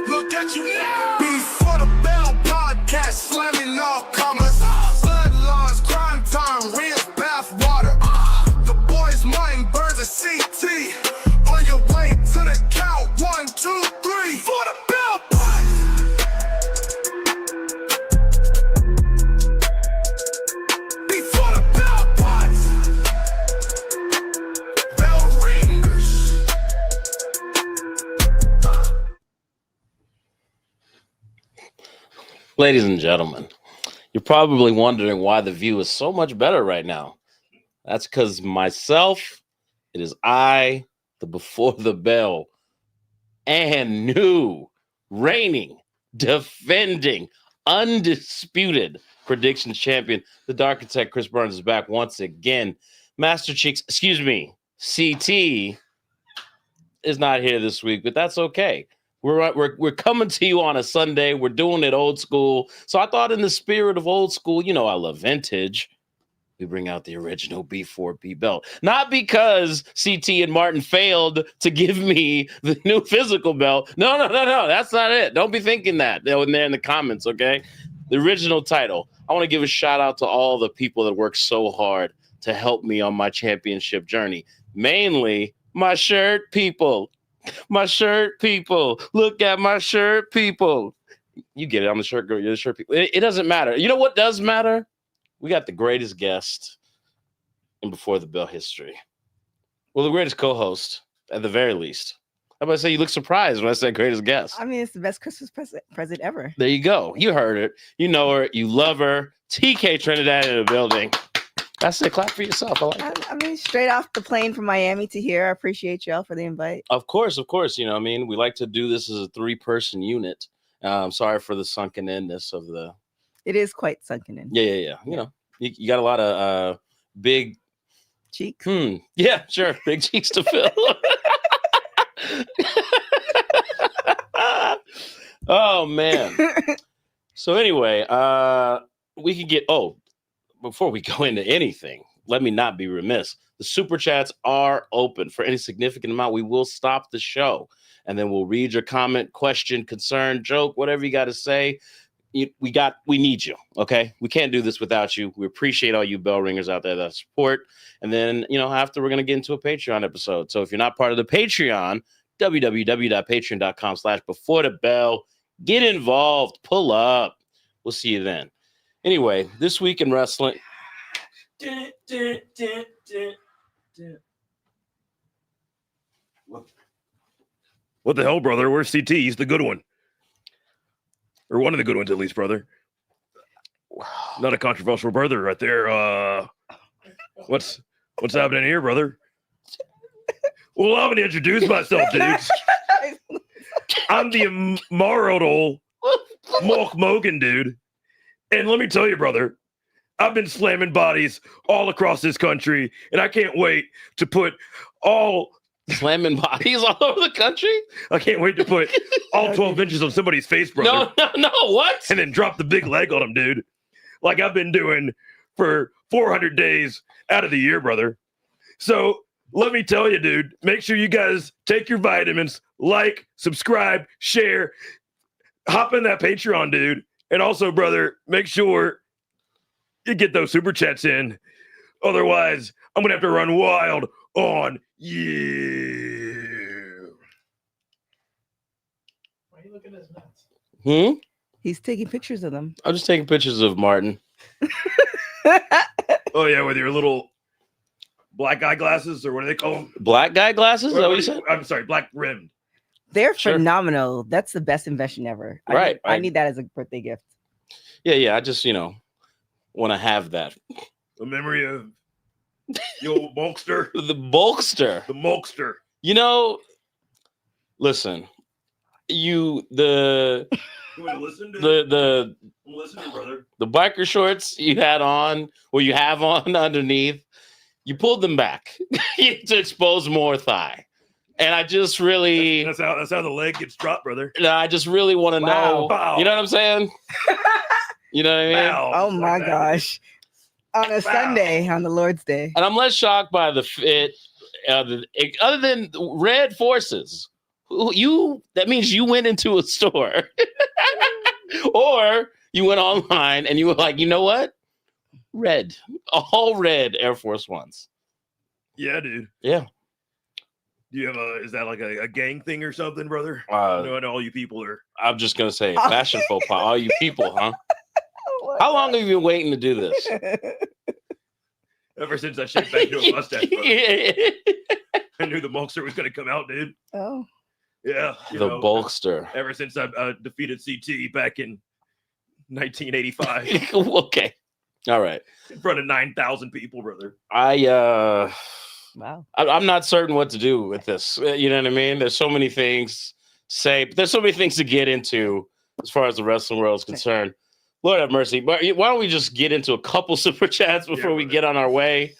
Look at you now. Before the Bell podcast, slamming all comers. Bloodlines, crime time, real bath water. The boys, mine, birds of CT. On your way to the count, 1, 2, 3. For the Bell pod. Before the Bell pods. Bell ringers. Ladies and gentlemen, you're probably wondering why the view is so much better right now. That's because myself, it is I, the Before the Bell, and new, reigning, defending, undisputed predictions champion, the Dark Architect Chris Burns is back once again. Master Cheeks, CT is not here this week, but that's okay. We're coming to you on a Sunday. We're doing it old school. So I thought in the spirit of old school, you know, I love vintage. We bring out the original B4B belt. Not because CT and Martin failed to give me the new physical belt. No. That's not it. Don't be thinking that. They're in there in the comments, okay? The original title. I want to give a shout out to all the people that work so hard to help me on my championship journey. Mainly my shirt people. My shirt people. Look at my shirt people. You get it. I'm the shirt girl. You're the shirt people. It doesn't matter. You know what does matter? We got the greatest guest in Before the Bell history. Well, the greatest co-host, at the very least. I'm about to say you look surprised when I said greatest guest. I mean, it's the best Christmas present ever. There you go. You heard it. You know her. You love her. TK Trinidad in the building. That's it. Clap for yourself. I like it. I mean, straight off the plane from Miami to here. I appreciate y'all for the invite. Of course. You know, I mean, we like to do this as a 3-person unit. Sorry for the sunken inness of the. It is quite sunken in. Yeah. You know, you got a lot of big cheeks. Yeah, sure. Big cheeks to fill. Oh man. So anyway, we can get before we go into anything, let me not be remiss. The super chats are open for any significant amount. We will stop the show and then we'll read your comment, question, concern, joke, whatever you got to say. We need you. Okay. We can't do this without you. We appreciate all you bell ringers out there that support. And then, you know, after we're going to get into a Patreon episode. So if you're not part of the Patreon, www.patreon.com/beforethebell, get involved, pull up. We'll see you then. Anyway, this week in wrestling. What the hell, brother? Where's CT? He's the good one. Or one of the good ones, at least, brother. Not a controversial brother right there. What's happening here, brother? Well, I'm going to introduce myself, dudes. I'm the immortal Mark Mogan, dude. And let me tell you, brother, I've been slamming bodies all across this country, and I can't wait to put all... Slamming bodies all over the country? I can't wait to put all 12 inches on somebody's face, brother. No, what? And then drop the big leg on them, dude. Like I've been doing for 400 days out of the year, brother. So let me tell you, dude, make sure you guys take your vitamins, like, subscribe, share, hop in that Patreon, dude. And also, brother, make sure you get those super chats in. Otherwise, I'm going to have to run wild on you. Why are you looking at his nuts? He's taking pictures of them. I'm just taking pictures of Martin. Oh, yeah, with your little black eye glasses, or what do they call them? Black guy glasses? Is that what you said? I'm sorry, black rimmed. They're Sure. phenomenal. That's the best invention ever. Right. I need that as a birthday gift. Yeah. I just, want to have that. The memory of the old Bulkster. The Bulkster. The Mulkster. Listen, You want to listen to the brother? the biker shorts you had on, or you have on underneath, you pulled them back to expose more thigh. And I just really, That's how the leg gets dropped, brother. I just really want to know. Bow. You know what I'm saying? You know what I mean? Bow. Oh Just my like that. gosh. On a Sunday, on the Lord's Day. And I'm less shocked by the fit, other than Red Forces, That means you went into a store or you went online and you were like, you know what? Red, all red Air Force Ones. Yeah, dude. Yeah. Do you have is that like a gang thing or something, brother? Uh, I know all you people are. I'm just gonna say fashion faux pas. All you people, huh? Oh, How long have you been waiting to do this? Ever since I shaved back to a mustache, brother. I knew the Bulkster was going to come out, dude. Oh, Yeah. The Bulkster. Ever since I defeated CT back in 1985 Okay. All right. in front of 9,000 people, brother. wow. I'm not certain what to do with this. You know what I mean? There's so many things to say, but there's so many things to get into as far as the wrestling world is concerned. Lord have mercy. But why don't we just get into a couple super chats before we get on our way?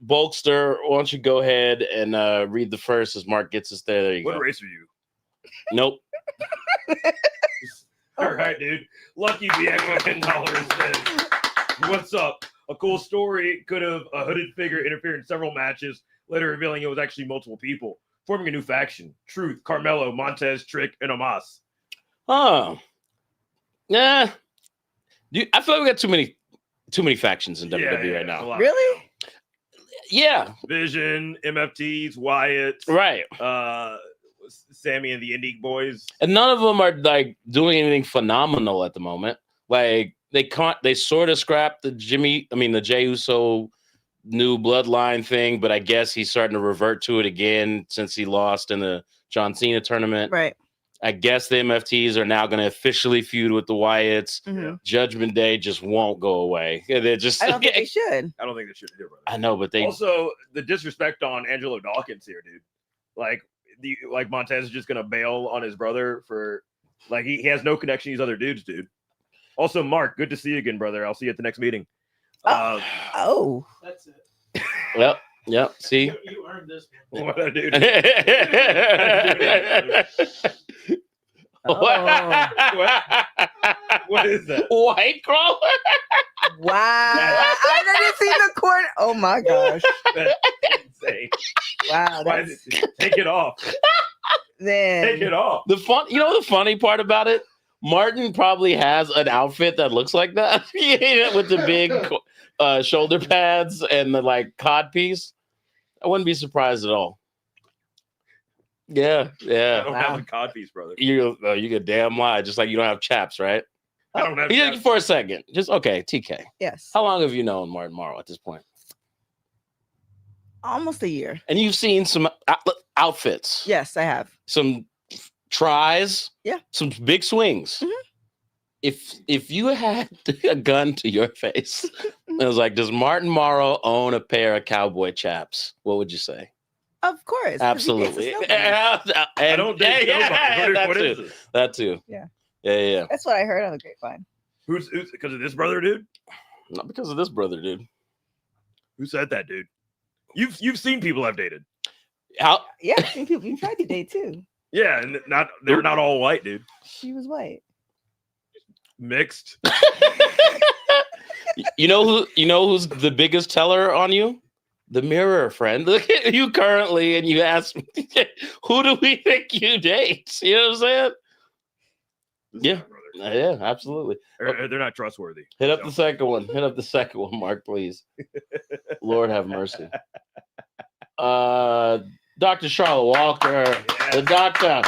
Bulkster, why don't you go ahead and read the first as Mark gets us there? There you What go. race are you? Nope. All right, dude. Lucky BX with $10 says, what's up? A cool story could have a hooded figure interfered in several matches, later revealing it was actually multiple people, forming a new faction. Truth, Carmelo, Montez, Trick, and Omos. Oh. Yeah. I feel like we got too many factions in WWE right now. Really? Yeah. Vision, MFTs, Wyatt, Right. Sammy and the Indie Boys. And none of them are like doing anything phenomenal at the moment. Like they sort of scrapped the Jey Uso new bloodline thing, but I guess he's starting to revert to it again since he lost in the John Cena tournament. Right. I guess the MFTs are now going to officially feud with the Wyatts. Mhm. Judgment Day just won't go away. They're just. I don't think they should. I don't think they should do, brother. I know, but they Also, the disrespect on Angelo Dawkins here, dude. Like Montez is just gonna bail on his brother for he has no connection to these other dudes, dude. Also, Mark, good to see you again, brother. I'll see you at the next meeting. Oh. That's it. Yep. See. You earned this one. What a dude. What is that? White crawler? Wow. I didn't see the corner. Oh my gosh. That's insane. Wow. Why That's, is it- Take it off. then Take it off. The funny part about it, Martin probably has an outfit that looks like that with the big shoulder pads and the cod piece. I wouldn't be surprised at all. Yeah. I don't Wow. have a cod piece, brother. You could damn lie. Just like you don't have chaps, right? I don't have. Yeah, for a second. Just okay, TK. yes. How long have you known Martin Morrow at this point? Almost a year. And you've seen some outfits. Yes, I have. Some tries. Yeah. Some big swings. Mhm. If you had a gun to your face, it was like, does Martin Morrow own a pair of cowboy chaps? What would you say? Of course. 'cause he Absolutely. gets the snowball. I don't think that is too. it? That too. Yeah. Yeah. That's what I heard on the grapevine. Who's because of this brother, dude? Not because of this brother, dude. Who said that, dude? You've seen people I've dated. How? Yeah, I've seen people. You tried to date too. Yeah, and they're not all white, dude. She was white. Mixed. You know who's the biggest teller on you? The mirror, friend. Look at you currently, and you ask me, who do we think you date? You know what I'm saying? Yeah. Yeah, absolutely. They're not trustworthy. Hit up the second one. Hit up the second one, Mark, please. Lord have mercy. Dr. Charlotte Walker, the doctor.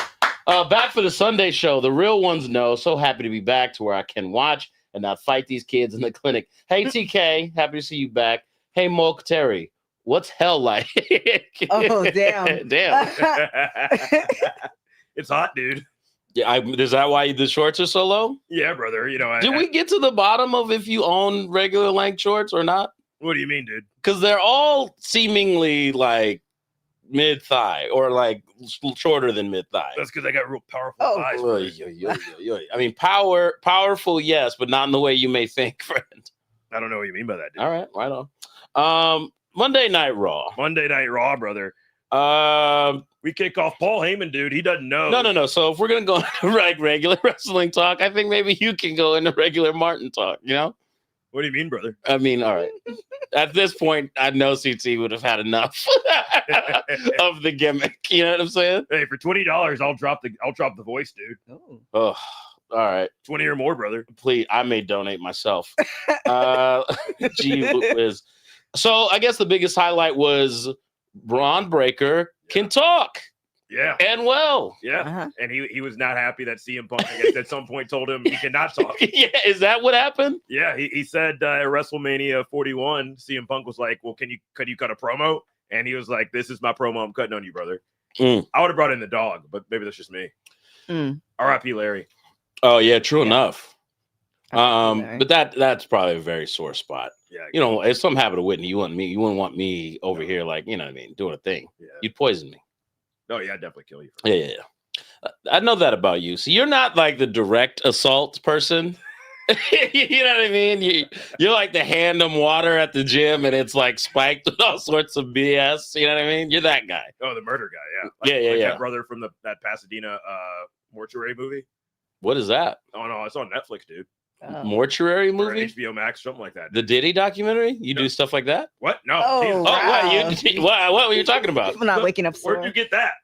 Back for the Sunday show. The real ones know. So happy to be back to where I can watch and not fight these kids in the clinic. Hey, TK, happy to see you back. Hey, Mulk Terry, what's hell like? Oh, damn. Damn. It's hot, dude. Yeah, is that why the shorts are so low? Yeah, brother. Did we get to the bottom of if you own regular length shorts or not? What do you mean, dude? Because they're all seemingly like mid thigh or like shorter than mid thigh. That's because I got real powerful Oh. thighs. brother. I mean, powerful, yes, but not in the way you may think, friend. I don't know what you mean by that, dude. All right, right on. Monday Night Raw. Monday Night Raw, brother. Um, We kick off Paul Heyman, dude. He doesn't know. no. So if we're gonna go into regular wrestling talk, I think maybe you can go into regular Martin talk. You know? What do you mean, brother? I mean, all right. At this point, I know CT would have had enough of the gimmick. You know what I'm saying? Hey, for $20, I'll drop the voice, dude. Oh. Oh, all right. 20 or more, brother. Please, I may donate myself. Gee whiz. So I guess the biggest highlight was Braun Breaker can talk Yeah. and well. Yeah. Uh-huh. And he was not happy that CM Punk, I guess, at some point told him he cannot talk. Yeah, is that what happened? Yeah, he said at WrestleMania 41, CM Punk was like, "Well, could you cut a promo?" And he was like, "This is my promo. I'm cutting on you, brother." Mm. I would have brought in the dog, but maybe that's just me. Mm. R.I.P. Larry. Oh yeah, true Yeah. enough. Absolutely. But that's probably a very sore spot. Yeah, You know, if something happened to Whitney, you wouldn't want me over here, like, you know what I mean, doing a thing. yeah. You'd poison me. Oh yeah, I'd definitely kill you. Yeah. I know that about you. So you're not like the direct assault person. You know what I mean? You're like the hand them water at the gym and it's like spiked with all sorts of BS. You know what I mean? You're that guy. Oh, the murder guy. Yeah, yeah. That brother from that Pasadena mortuary movie. What is that? Oh no, it's on Netflix, dude. Oh. Mortuary Or movie? HBO Max, something like that. The Diddy documentary? You No. do stuff like that? What? No. Oh, Jesus. Oh, Wow. what were you talking about? People not waking up Where'd sore. you get that?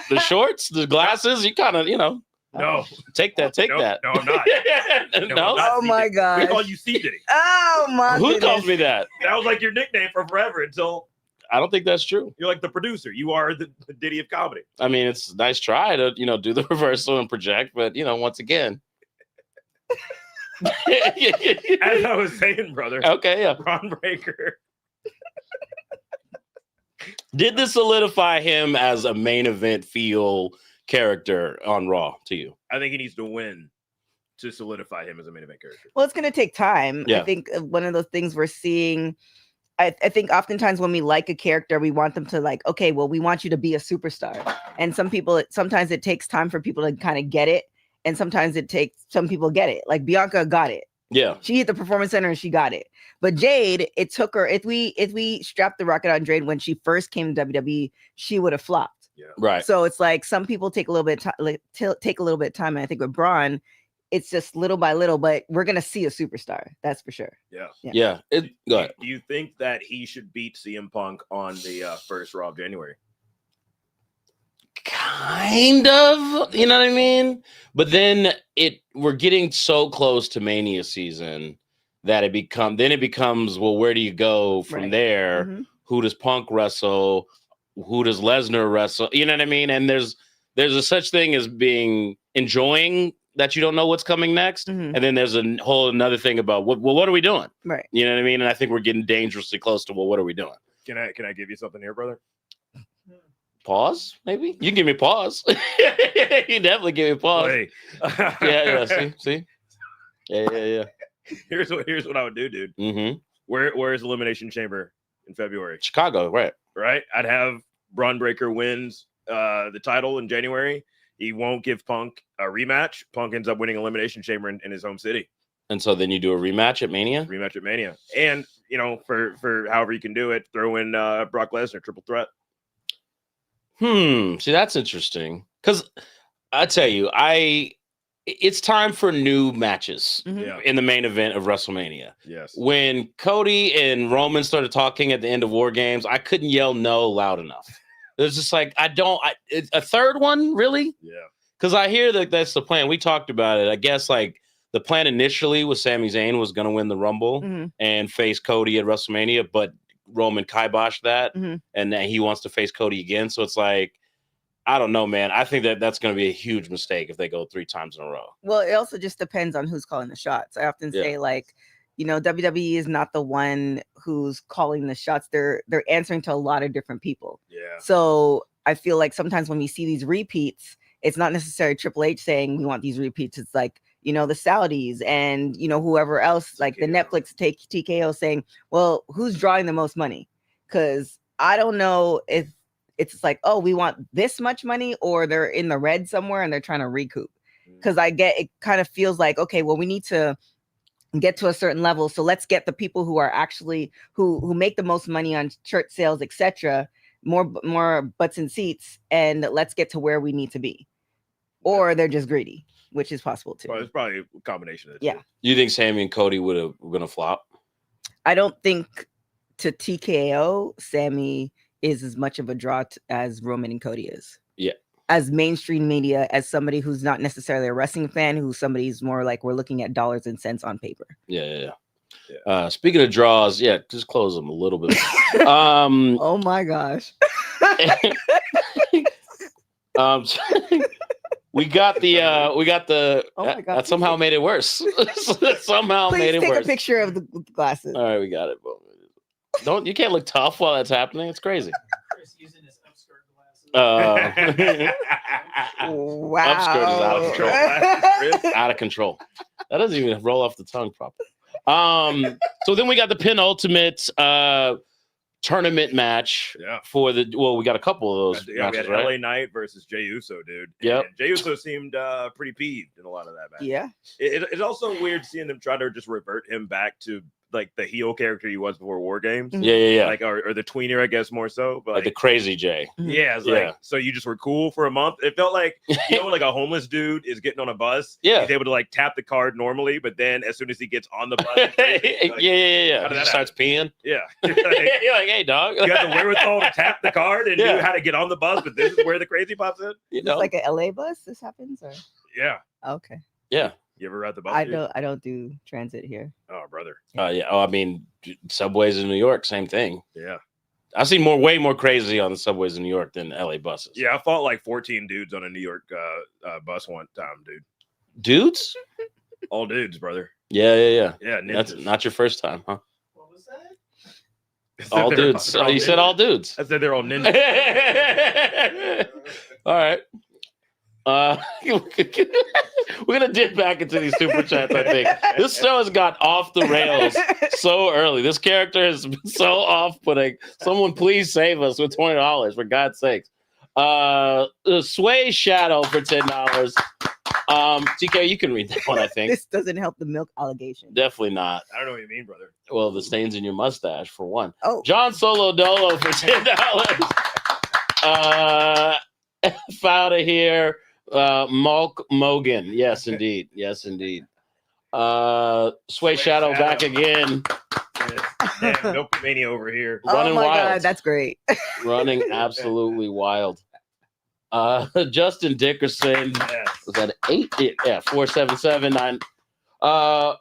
The shorts, the glasses? You kind of, No. take that. No, that. No, I'm not. No? No, I'm not. Oh my We god. call you C Diddy. Oh my Who goodness. calls me that? That was like your nickname for forever until I don't think that's true. you're like the producer. You are the Diddy of comedy. I mean, it's a nice try to, do the reversal and project, but, once again. As I was saying, brother, Okay, yeah. Braun Breaker. Did this solidify him as a main event feel character on Raw to you? I think he needs to win to solidify him as a main event character. Well, it's going to take time. Yeah. I think one of those things we're seeing, I think oftentimes when we like a character, we want them to like, okay, well, we want you to be a superstar. And sometimes it takes time for people to kind of get it. And sometimes some people get it. Like Bianca got it. Yeah. She hit the performance center and she got it. But Jade, it took her, if we strapped the rocket on Jade when she first came to WWE, she would have flopped. Yeah. Right. So it's like some people take a little bit take a little bit of time. And I think with Braun, it's just little by little, but we're gonna see a superstar. That's for sure. Yeah. Yeah. Go ahead. Do you think that he should beat CM Punk on the first Raw of January? Kind of, you know what I mean? But then we're getting so close to Mania season that it becomes, well, where do you go from Right. there? Mhm. Who does Punk wrestle? Who does Lesnar wrestle? You know what I mean? And there's a such thing as enjoying that you don't know what's coming next. Mhm. And then there's a whole another thing about what are we doing? Right. You know what I mean? And I think we're getting dangerously close to what are we doing? Can I give you something here, brother? Pause, maybe? You can give me pause. You definitely give me pause. Hey. Yeah. See? Yeah. Here's what I would do, dude. Mm-hmm. Where's Elimination Chamber in February? Chicago, right? Right? I'd have Braun Breaker wins the title in January. He won't give Punk a rematch. Punk ends up winning Elimination Chamber in his home city. And so then you do a rematch at Mania? Rematch at Mania. And, for however you can do it, throw in Brock Lesnar, triple threat. See, that's interesting. Because I tell you, it's time for new matches Mhm. Yeah. in the main event of WrestleMania. Yes. When Cody and Roman started talking at the end of War Games, I couldn't yell no loud enough. It was just like, a third one, really? Yeah. Because I hear that that's the plan. We talked about it. I guess like the plan initially was Sami Zayn was going to win the Rumble Mhm. and face Cody at WrestleMania, but Roman kiboshed that, Mhm. and then he wants to face Cody again. So it's like, I don't know, man. I think that's going to be a huge mistake if they go 3 times in a row. Well, it also just depends on who's calling the shots. I often say, like, WWE is not the one who's calling the shots. They're answering to a lot of different people. Yeah. So I feel like sometimes when we see these repeats, it's not necessarily Triple H saying we want these repeats. It's like, the Saudis and, whoever else, like the TKO. Netflix TKO saying, well, who's drawing the most money? Because I don't know if it's like, oh, we want this much money, or they're in the red somewhere and they're trying to recoup. Because it kind of feels like, okay, well, we need to get to a certain level. So let's get the people who are actually who make the most money on shirt sales, etc., more butts and seats, and let's get to where we need to be. Or they're just greedy, which is possible too. Well, it's probably a combination of the Yeah. two. You think Sammy and Cody would have going to flop? I don't think to TKO, Sammy is as much of a draw as Roman and Cody is. Yeah. As mainstream media, as somebody who's not necessarily a wrestling fan, who's somebody who's more like we're looking at dollars and cents on paper. Yeah. Speaking of draws, just close them a little bit. Oh my gosh. We got the Oh my God. that somehow made it worse. Somehow Please made it take worse. a picture of the glasses. All right, we got it. You can't look tough while that's happening. It's crazy. Chris using his upskirt glasses. Wow. Upskirt is out of control. Out of control. That doesn't even roll off the tongue properly. So then we got the penultimate tournament match for the we got a couple of those we matches, had right? LA Knight versus Jey Uso, dude. Yep. And Jey Uso seemed pretty peeved in a lot of that match. Yeah. It's also weird seeing them try to just revert him back to like the heel character he was before War Games. Yeah. Like or the tweener, I guess more so. But Like the crazy Jay. yeah, it's Yeah. like so you just were cool for a month. It felt like like a homeless dude is getting on a bus. Yeah. He's able to like tap the card normally, but then as soon as he gets on the bus, it's crazy. Like, yeah. how did He that starts peeing. yeah. You're like, hey, dog. You got the wherewithal to tap the card and Yeah. knew how to get on the bus, but this is where the crazy pops in. You It's know? like a LA bus. This happens, or Yeah. okay. Yeah. You ever ride the bus? I dude? don't do transit here. Oh, brother. Yeah. Oh, I mean, subways in New York, same thing. Yeah. I see way more crazy on the subways in New York than LA buses. Yeah, I fought like 14 dudes on a New York bus one time, dude. Dudes? All dudes, brother. Yeah. Yeah, That's ninjas. not your first time, huh? What was that? I said All they're- dudes. they're all You said ninjas. all dudes. I said they're all ninjas. All right. We're gonna dip back into these super chats. I think this show has got off the rails so early. This character has been so off-putting. Someone please save us with $20 for God's sakes. Sway Shadow for $10. TK, you can read that one. I think This doesn't help the milk allegation. definitely not. I don't know what you mean, brother. Well, the stains in your mustache for one. Oh, John Solo Dolo for $10. F out of here. Malk Mogan. Yes, indeed. Sway Shadow back again. Damn, Milkmania over here. Running oh my wild. God, that's great. Running absolutely wild. Justin Dickerson Yes. was that 8? Yeah, 4779.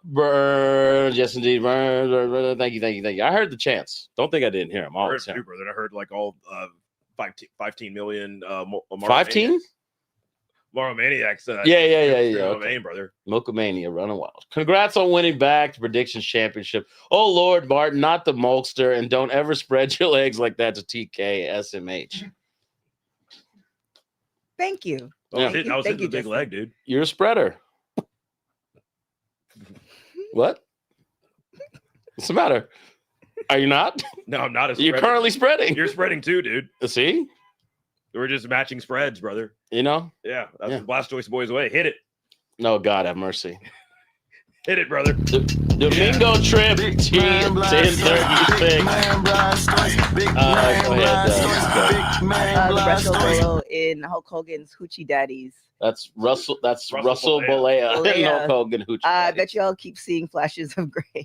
Burns. Yes, indeed. Burns. Thank you. I heard the chants. Don't think I didn't hear him. I heard Always too, brother. I heard like all 15 million 15? Morrow Maniacs. Yeah. Main, brother. Milkamania running wild. Congrats on winning back to Predictions Championship. Oh, Lord, Martin, not the Molkster, and don't ever spread your legs like that to TK SMH. Thank you. Yeah. I was Thank hitting you, the big Justin. leg, dude. You're a spreader. What? What's the matter? Are you not? No, I'm not as You're currently spreading. You're spreading too, dude. See? We're just matching spreads, brother. You know? Yeah, that's Yeah. the Blastoise boys way. Hit it. No, God have mercy. Hit it, brother. Domingo Trip, 1036. Go ahead. The wrestle solo in Hulk Hogan's Hoochie Daddies. That's Russell Russell Balea. Balea. No Hogan Hoochie. I bet y'all keep seeing flashes of gray.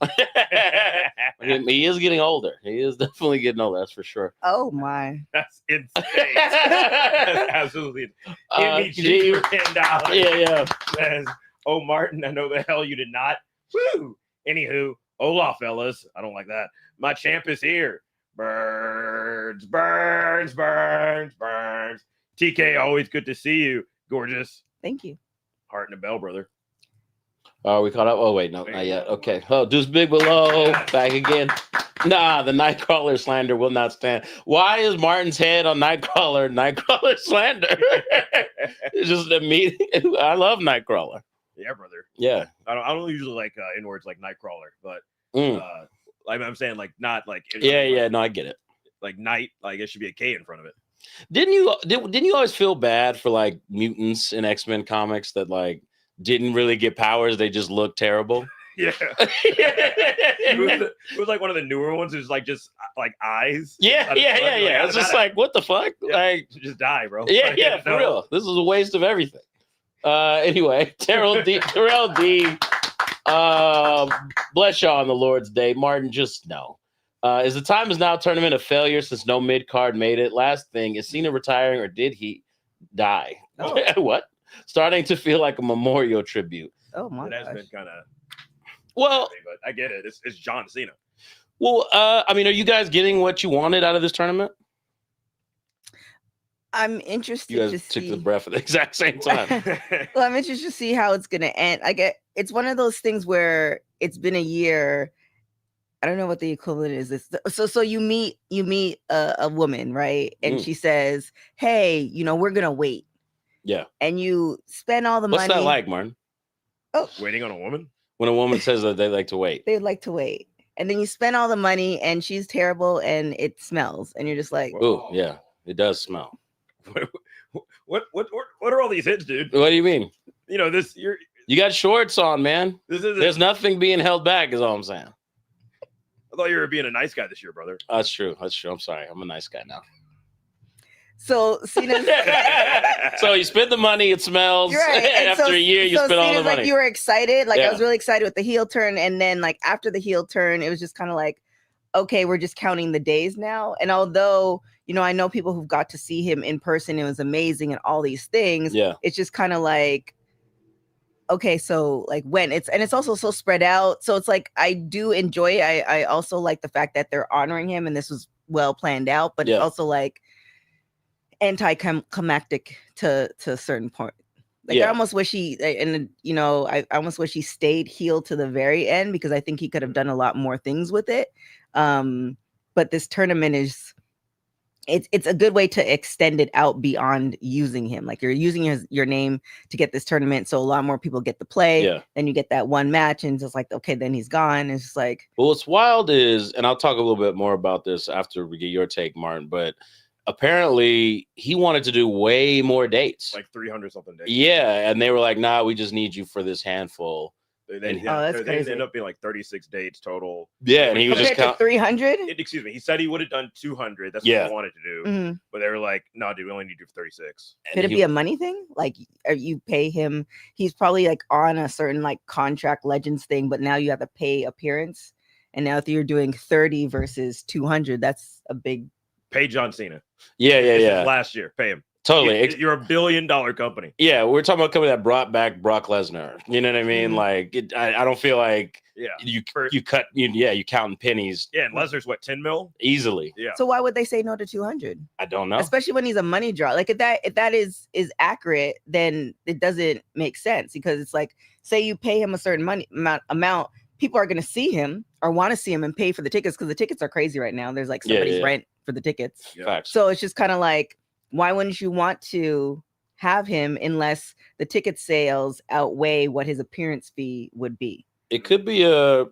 He is getting older. He is definitely getting older. That's for sure. Oh my. That's insane. That's absolutely. Give me G for $10. Yeah. Says, oh, Martin, I know the hell you did not. Woo. Anywho, hola, fellas. I don't like that. My champ is here. Burns. TK, always good to see you. Gorgeous. Thank you. Heart and a bell, brother. Are we caught up? Oh, wait, no, not yet. Okay. Oh, Deuce Big Below. Back again. Nah, the Nightcrawler slander will not stand. Why is Martin's head on Nightcrawler slander? It's just immediate. I love Nightcrawler. Yeah, brother. Yeah. I don't usually like N-words like Nightcrawler, but Mm. like I'm saying, like not like Yeah. No, I get it. like night, like it should be a K in front of it. Didn't you always feel bad for like mutants in X-Men comics that like didn't really get powers? They just looked terrible. Yeah, it was like one of the newer ones. It was like just like eyes. Yeah. It's just like, what the fuck? Yeah. Like, just die, bro. Like, yeah, for no. real. This is a waste of everything. Anyway, Terrell D. Bless y'all on the Lord's Day. Martin, just no. Is the Time Is Now tournament a failure since no mid card made it? Last thing, is Cena retiring or did he die? Oh. What? Starting to feel like a memorial tribute. Oh my It has gosh. been kind of, Well, but I get it. It's John Cena. I mean, are you guys getting what you wanted out of this tournament? I'm interested You guys to took see. the breath at the exact same time. Well, I'm interested to see how it's gonna end. It's one of those things where it's been a year. I don't know what the equivalent is. So you meet a woman, right? And Mm. she says, "Hey, we're gonna wait." Yeah. And you spend all the What's money. that like, Martin? Waiting on a woman? When a woman says that they like to wait. They'd like to wait, and then you spend all the money, and she's terrible, and it smells, and you're just like, Ooh, yeah, it does smell. What are all these hits, dude? What do you mean? You know, You got shorts on, man. this is There's nothing being held back, is all I'm saying. I thought you were being a nice guy this year, brother. That's true. That's true. I'm sorry. I'm a nice guy now. so Cena's. So you spend the money, it smells. You're right. And After a year, you so spend all the Cena's money. like, you were excited. Like I Yeah. was really excited with the heel turn, and then like after the heel turn, it was just kind of like, okay, we're just counting the days now. And although I know people who've got to see him in person, it was amazing, and all these things. Yeah. It's just kind of like, okay, so like when it's also so spread out. So it's like I do enjoy it. I also like the fact that they're honoring him, and this was well planned out, but Yeah. it's also like anticlimactic to a certain point. Like I Yeah. almost wish I almost wish he stayed heel to the very end, because I think he could have done a lot more things with it. But this tournament it's a good way to extend it out beyond using him. Like you're using your name to get this tournament, so a lot more people get to play. Yeah. Then you get that one match, and it's just like, okay, then he's gone. It's just like, Well, what's wild is, and I'll talk a little bit more about this after we get your take, Martin, but apparently he wanted to do way more dates. Like 300 something days. Yeah. And they were like, nah, we just need you for this handful. They that's crazy. ended up being like 36 dates total. Yeah. And he was just compared to 300. Excuse me. He said he would have done 200. That's Yeah. what he wanted to do. Mhm. But they were like, no, dude, we only need you for 36. Could it be a money thing? Like, you pay him? He's probably like on a certain like contract Legends thing, but now you have to pay appearance. And now if you're doing 30 versus 200, that's a big. Pay John Cena. Yeah. This is Yeah. last year. Pay him. Totally. You're a $1 billion company. Yeah, we're talking about a company that brought back Brock Lesnar. You know what I mean? Mhm. Like, I don't feel like Yeah. you counting pennies Yeah. And Lesnar's what, 10 mil? easily. Yeah. So why would they say no to 200? I don't know. Especially when he's a money draw. Like if that is accurate, then it doesn't make sense, because it's like, say you pay him a certain amount, people are going to see him or want to see him and pay for the tickets, because the tickets are crazy right now. There's like Yeah, somebody's yeah. rent for the tickets. Yeah. Facts. So it's just kind of like, why wouldn't you want to have him unless the ticket sales outweigh what his appearance fee would be? It could be a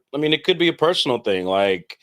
personal thing. Like,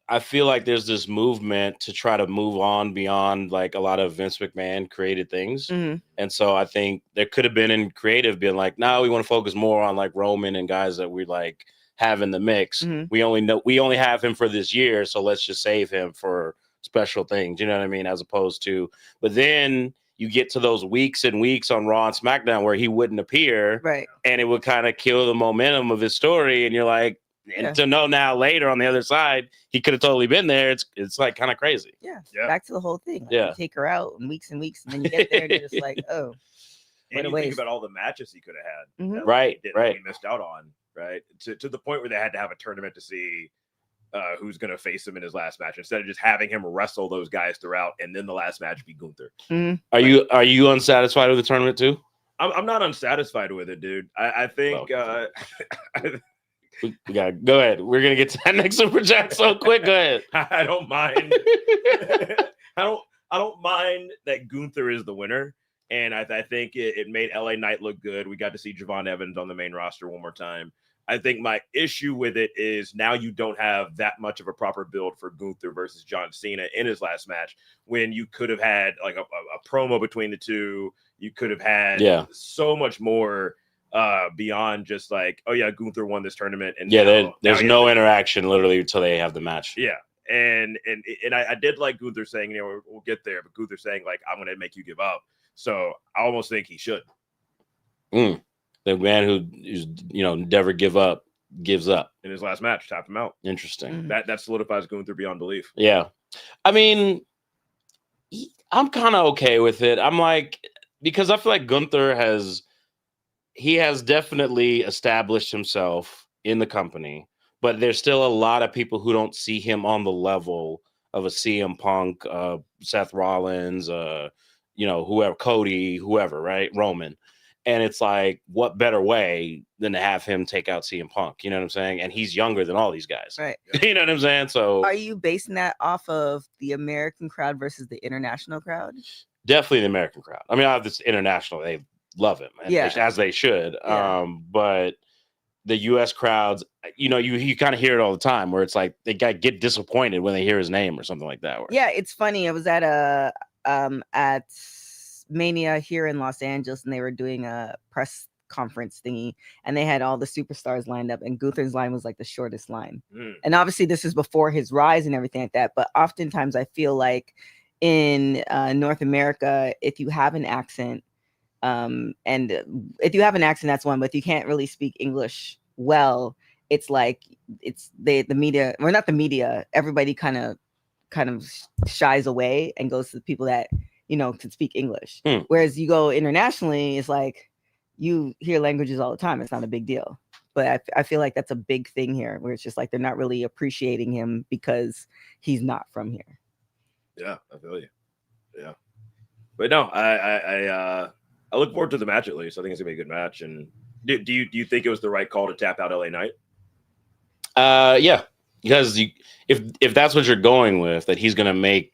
I feel like there's this movement to try to move on beyond like a lot of Vince McMahon created things. Mhm. And so I think there could have been in creative being like, no, we want to focus more on like Roman and guys that we like have in the mix. Mhm. We only have him for this year, so let's just save him for special things. You know what I mean? As opposed to, but then you get to those weeks and weeks on Raw and SmackDown where he wouldn't appear, Right. and it would kind of kill the momentum of his story. And you're like, Yeah. and to know now later on the other side, he could have totally been there. It's like kind of crazy. Yeah. Yeah. Back to the whole thing. Like, Yeah. you take her out in weeks and weeks, and then you get there and you're just like, oh. What And a you think waste. about all the matches he could have had. Mhm. that Right, he right. He missed out on, right? To the point where they had to have a tournament to see who's going to face him in his last match, instead of just having him wrestle those guys throughout and then the last match be Gunther. Are you unsatisfied with the tournament too? I'm not unsatisfied with it, dude. I think Well, We gotta go ahead. We're gonna get to that next super chat so quick. Go ahead. I don't mind. I don't mind that Gunther is the winner, and I think it made LA Knight look good. We got to see Javon Evans on the main roster one more time. I think my issue with it is now you don't have that much of a proper build for Gunther versus John Cena in his last match, when you could have had like a promo between the two. You could have had so much more beyond just like, oh yeah, Gunther won this tournament, and there's no interaction literally until they have the match. Yeah. And I did like Gunther saying, we'll get there, but Gunther saying like, I'm gonna make you give up. So I almost think he should. The man who's never give up gives up. In his last match, tapped him out. Interesting. Mhm. That solidifies Gunther beyond belief. Yeah. I mean, I'm kind of okay with it. I'm like, because I feel like Gunther has definitely established himself in the company, but there's still a lot of people who don't see him on the level of a CM Punk, Seth Rollins, whoever, Cody, whoever, right? Roman. And it's like, what better way than to have him take out CM Punk? You know what I'm saying? And he's younger than all these guys. Right. You know what I'm saying? So Are you basing that off of the American crowd versus the international crowd? definitely the American crowd. I mean, I have this international, they love him, and Yeah. as they should. Yeah. But the US crowds, you kind of hear it all the time where it's like they get disappointed when they hear his name or something like that. Yeah, it's funny. I was at at Mania here in Los Angeles, and they were doing a press conference thingy, and they had all the superstars lined up, and Gunther's line was like the shortest line. And obviously this is before his rise and everything like that, but oftentimes I feel like in North America, if you have an accent, and if you have an accent, that's one, but if you can't really speak English well, it's like the media, or not the media, everybody kind of shies away and goes to the people that can speak English. Whereas you go internationally, it's like you hear languages all the time. It's not a big deal. But I feel like that's a big thing here, where it's just like they're not really appreciating him because he's not from here. Yeah, I feel you. Yeah, but no, I look forward to the match at least. I think it's gonna be a good match. And do you think it was the right call to tap out LA Knight? Yeah, because if that's what you're going with, that he's gonna make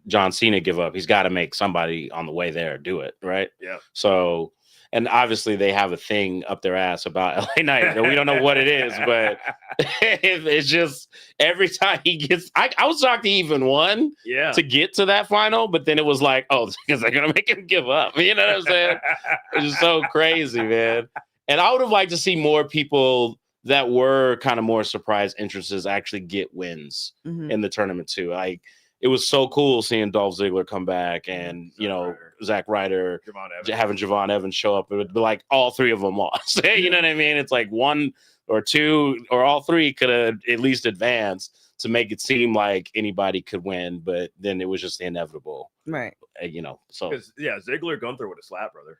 John Cena give up, he's got to make somebody on the way there do it, right? Yeah. So, and obviously they have a thing up their ass about LA Knight that we don't know what it is, but it's just every time he gets, I was shocked he even won to get to that final, but then it was like, oh, because they're gonna make him give up. You know what I'm saying? It's just so crazy, man. And I would have liked to see more people that were kind of more surprise entrances actually get wins in the tournament too. Like, it was so cool seeing Dolph Ziggler come back, and Zack Ryder, having Javon Evans show up. It would be like all three of them lost. You know what I mean? It's like one or two or all three could have at least advanced to make it seem like anybody could win, but then it was just inevitable, right? So Ziggler Gunther would have slapped, brother.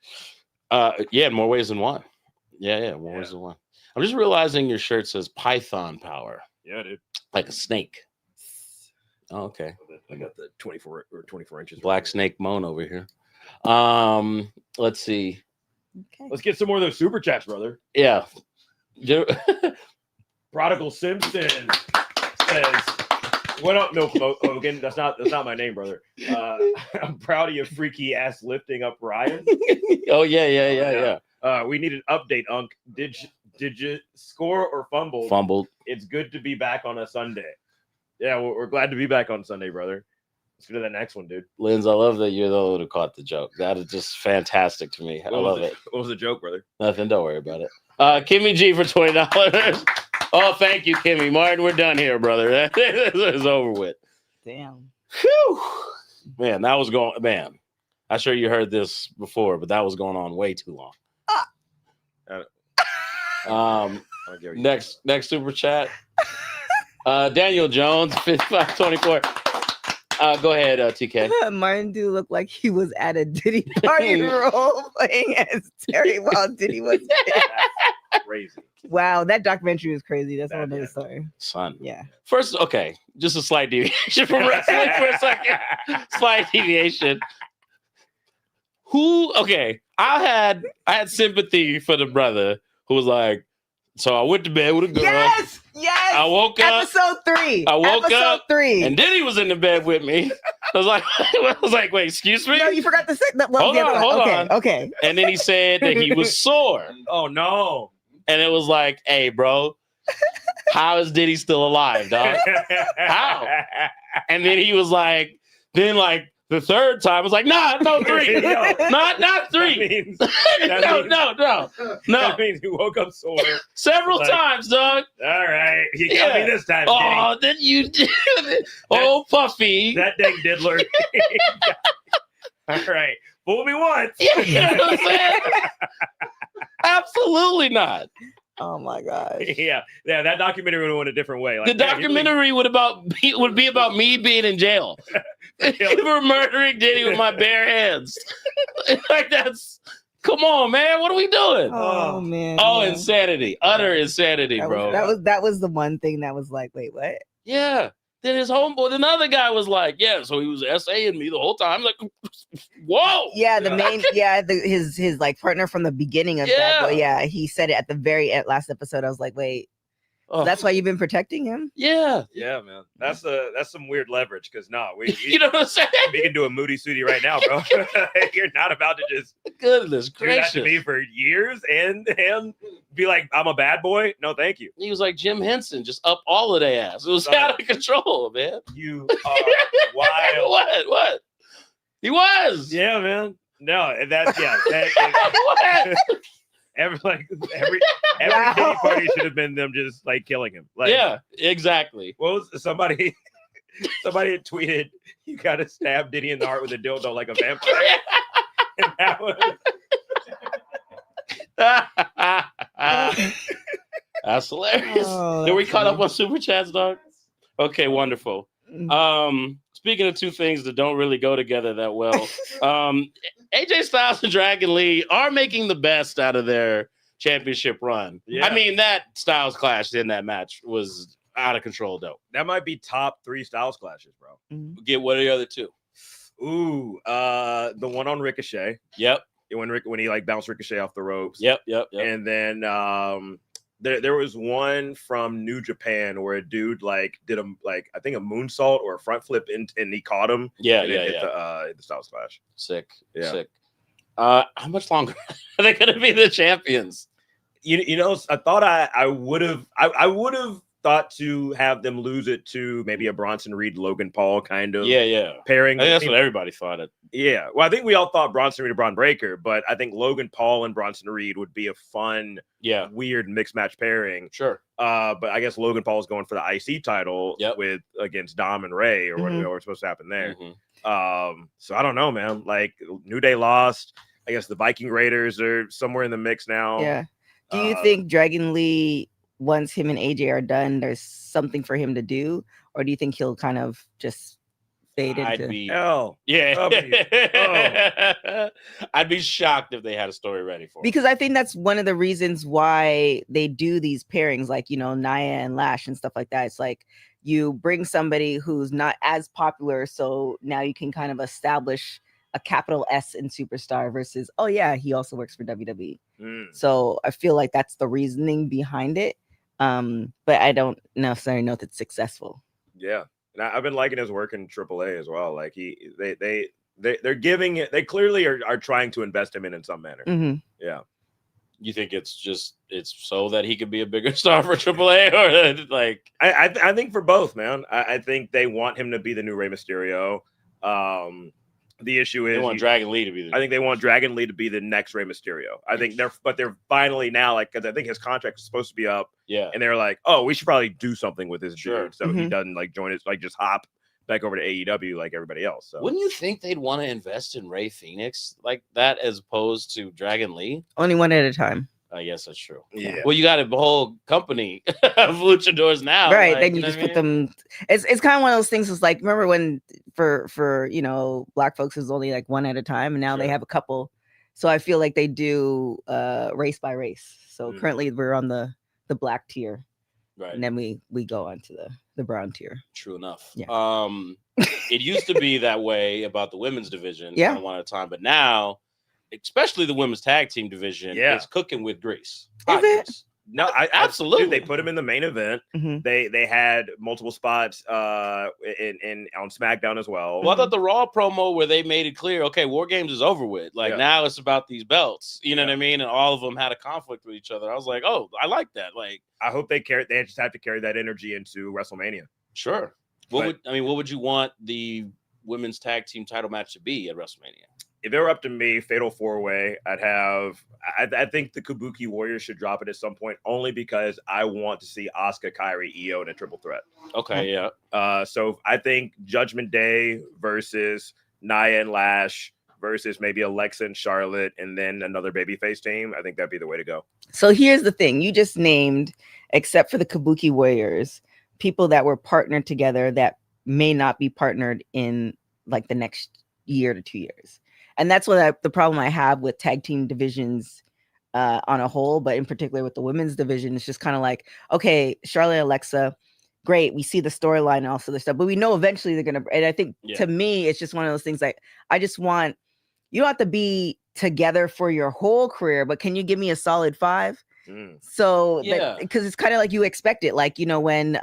In more ways than one. More ways than one. I'm just realizing your shirt says Python Power. Yeah, dude. Like a snake. Oh, okay. I got the 24 inches. Black Snake Moan over here. Let's see. Okay. Let's get some more of those super chats, brother. Yeah. Prodigal Simpson says, "What up, Milk Hogan? That's not my name, brother. I'm proud of you, freaky ass lifting up Ryan. Oh yeah. We need an update, Unc. Did you score or fumble? Fumbled. It's good to be back on a Sunday. Yeah, we're glad to be back on Sunday, brother. Let's go to the next one, dude. Linz, I love that you're the one who caught the joke. That is just fantastic to me. I love it. What was the joke, brother? Nothing. Don't worry about it. Kimmy G for $20. Oh, thank you, Kimmy. Martin, we're done here, brother. That is over with. Damn. Whew. Man, that was going. Man, I'm sure you heard this before, but that was going on way too long. Next super chat. Daniel Jones, 5524. Go ahead, TK. Martin do look like he was at a Diddy party role playing as Terry while Diddy was crazy. Wow, that documentary was crazy. That's a whole other story. Son. Yeah. First, okay, just a slight deviation from wrestling for a second. Slight deviation. I had sympathy for the brother who was like, so I went to bed with a girl. Yes. I woke up. Episode 3. I woke up. 3. And then he was in the bed with me. I was like, wait, excuse me? No, you forgot to say that. Hold on. Okay. And then he said that he was sore. Oh, no. And it was like, hey, bro, how is Diddy still alive, dog? How? And then he was like, the third time, I was like, no, 3. Not 3. No. That means you woke up sore. Several times, dog. All right. You got me this time, Diddy. Oh, then you did it. Oh, Puffy. That dang diddler. All right. Fool me once. You know what I'm saying? Absolutely not. Oh my gosh. Yeah, that documentary would have went a different way. The man, he really- documentary would be about me being in jail for murdering Diddy with my bare hands. Like that's come on, man. What are we doing? Oh man. Oh, yeah. insanity. Utter insanity, That bro. that was the one thing that was like, wait, what? Yeah. Then his homeboy, another guy was like, yeah, so he was SAing me the whole time. Like, whoa. Yeah, the main, his like partner from the beginning of that. Yeah. But yeah, he said it at the very last episode. I was like, wait, Oh, that's why you've been protecting him? yeah. Yeah, man. That's some weird leverage because we You know what I'm saying? we can do a Moody Sooty right now, bro. You're not about to just Goodness do that to me gracious. for years and be like, I'm a bad boy. No, thank you. He was like Jim Henson, just up all of their ass. It was Son. out of control, man. You are wild. What? He was. Yeah, man. No, that's What? every Wow. Diddy party should have been them just like killing him. Like, Yeah, exactly. what was somebody had tweeted, you gotta stab Diddy in the heart with a dildo like a vampire. And that was That's hilarious. Oh, Did we that's caught up funny. on super chats, dog? Okay, wonderful. Mm. Speaking of two things that don't really go together that well, AJ Styles and Dragon Lee are making the best out of their championship run. Yeah. I mean, that Styles clash in that match was out of control, though. that might be top 3 Styles clashes, bro. Get what are the other two? Ooh, the one on Ricochet. Yep. When he like bounced Ricochet off the ropes. Yep. And then there was one from New Japan where a dude like did I think a moonsault or a front flip and he caught him. Yeah, and yeah, it hit yeah. the Styles Clash. Sick. Yeah. Sick. How much longer are they going to be the champions? You know, I thought I would have thought to have them lose it to maybe a Bronson Reed Logan Paul kind of Yeah. pairing. I think that's what everybody thought. Yeah, well, I think we all thought Bronson Reed and Braun Breaker, but I think Logan Paul and Bronson Reed would be a fun, Yeah, weird mixed match pairing. sure. But I guess Logan Paul is going for the IC title Yep. against Dom and Ray, or Mhm. what's supposed to happen there. Mhm. So I don't know, man. Like New Day lost. I guess the Viking Raiders are somewhere in the mix now. Yeah. Do you Uh, think Dragon Lee, once him and AJ are done, there's something for him to do? Or do you think he'll kind of just fade into I'd be Hell, yeah. I'd be shocked if they had a story ready for him. because I think that's one of the reasons why they do these pairings, like, you know, Nia and Lash and stuff like that. It's like you bring somebody who's not as popular, so now you can kind of establish a capital S in superstar versus, oh yeah, he also works for WWE. So I feel like that's the reasoning behind it. But I don't necessarily know if it's successful. Yeah, and I've been liking his work in AAA as well. Like they're giving it. They clearly are trying to invest him in some manner. Mhm. Yeah. You think it's so that he could be a bigger star for AAA, or like I think for both, man. I think they want him to be the new Rey Mysterio. The issue is they want Dragon Lee to be? I think they want Dragon Lee to be the next Rey Mysterio. I think they're finally now, like, because I think his contract is supposed to be up, Yeah, and they're like, oh, we should probably do something with this Sure. dude so he Mhm. doesn't like join us, like just hop back over to AEW like everybody else. So wouldn't you think they'd want to invest in Ray Phoenix like that as opposed to Dragon Lee? Only one at a time. I guess that's true. yeah, Well, you got a whole company of luchadors now, Right. like, Then you know just what I put mean? them. It's kind of one of those things. It's like, remember when for you know, black folks is only like one at a time, and now they Sure. have a couple. So I feel like they do race by race. So Mm. currently we're on the black tier, Right. and then we go on to the brown tier. True enough. Yeah. It used to be that way about the women's division, Yeah. kind of one at a time, but now, especially the women's tag team division, Yeah. it's cooking with grease. Is Hot it? grease. no, Absolutely. dude, they put him in the main event. Mhm. They had multiple spots in on SmackDown as well. Well, I thought the Raw promo where they made it clear, okay, War Games is over with. Like Yeah. now it's about these belts. You know Yeah. what I mean? And all of them had a conflict with each other. I was like, oh, I like that. Like, I hope they just have to carry that energy into WrestleMania. sure. But- What would you want the women's tag team title match to be at WrestleMania? If it were up to me, Fatal 4-Way, I think the Kabuki Warriors should drop it at some point, only because I want to see Asuka, Kairi, Io in a triple threat. Okay, yeah. So I think Judgment Day versus Nia and Lash versus maybe Alexa and Charlotte, and then another babyface team. I think that'd be the way to go. So here's the thing: you just named, except for the Kabuki Warriors, people that were partnered together that may not be partnered in like the next year to 2 years, and that's what the problem I have with tag team divisions on a whole, but in particular with the women's division. It's just kind of like, okay, Charlotte and Alexa, great, we see the storyline and all this other stuff, but we know eventually they're gonna. And I think to me, it's just one of those things like I just want, you don't have to be together for your whole career, but can you give me a solid 5? So because it's kind of like you expect it, like, you know, when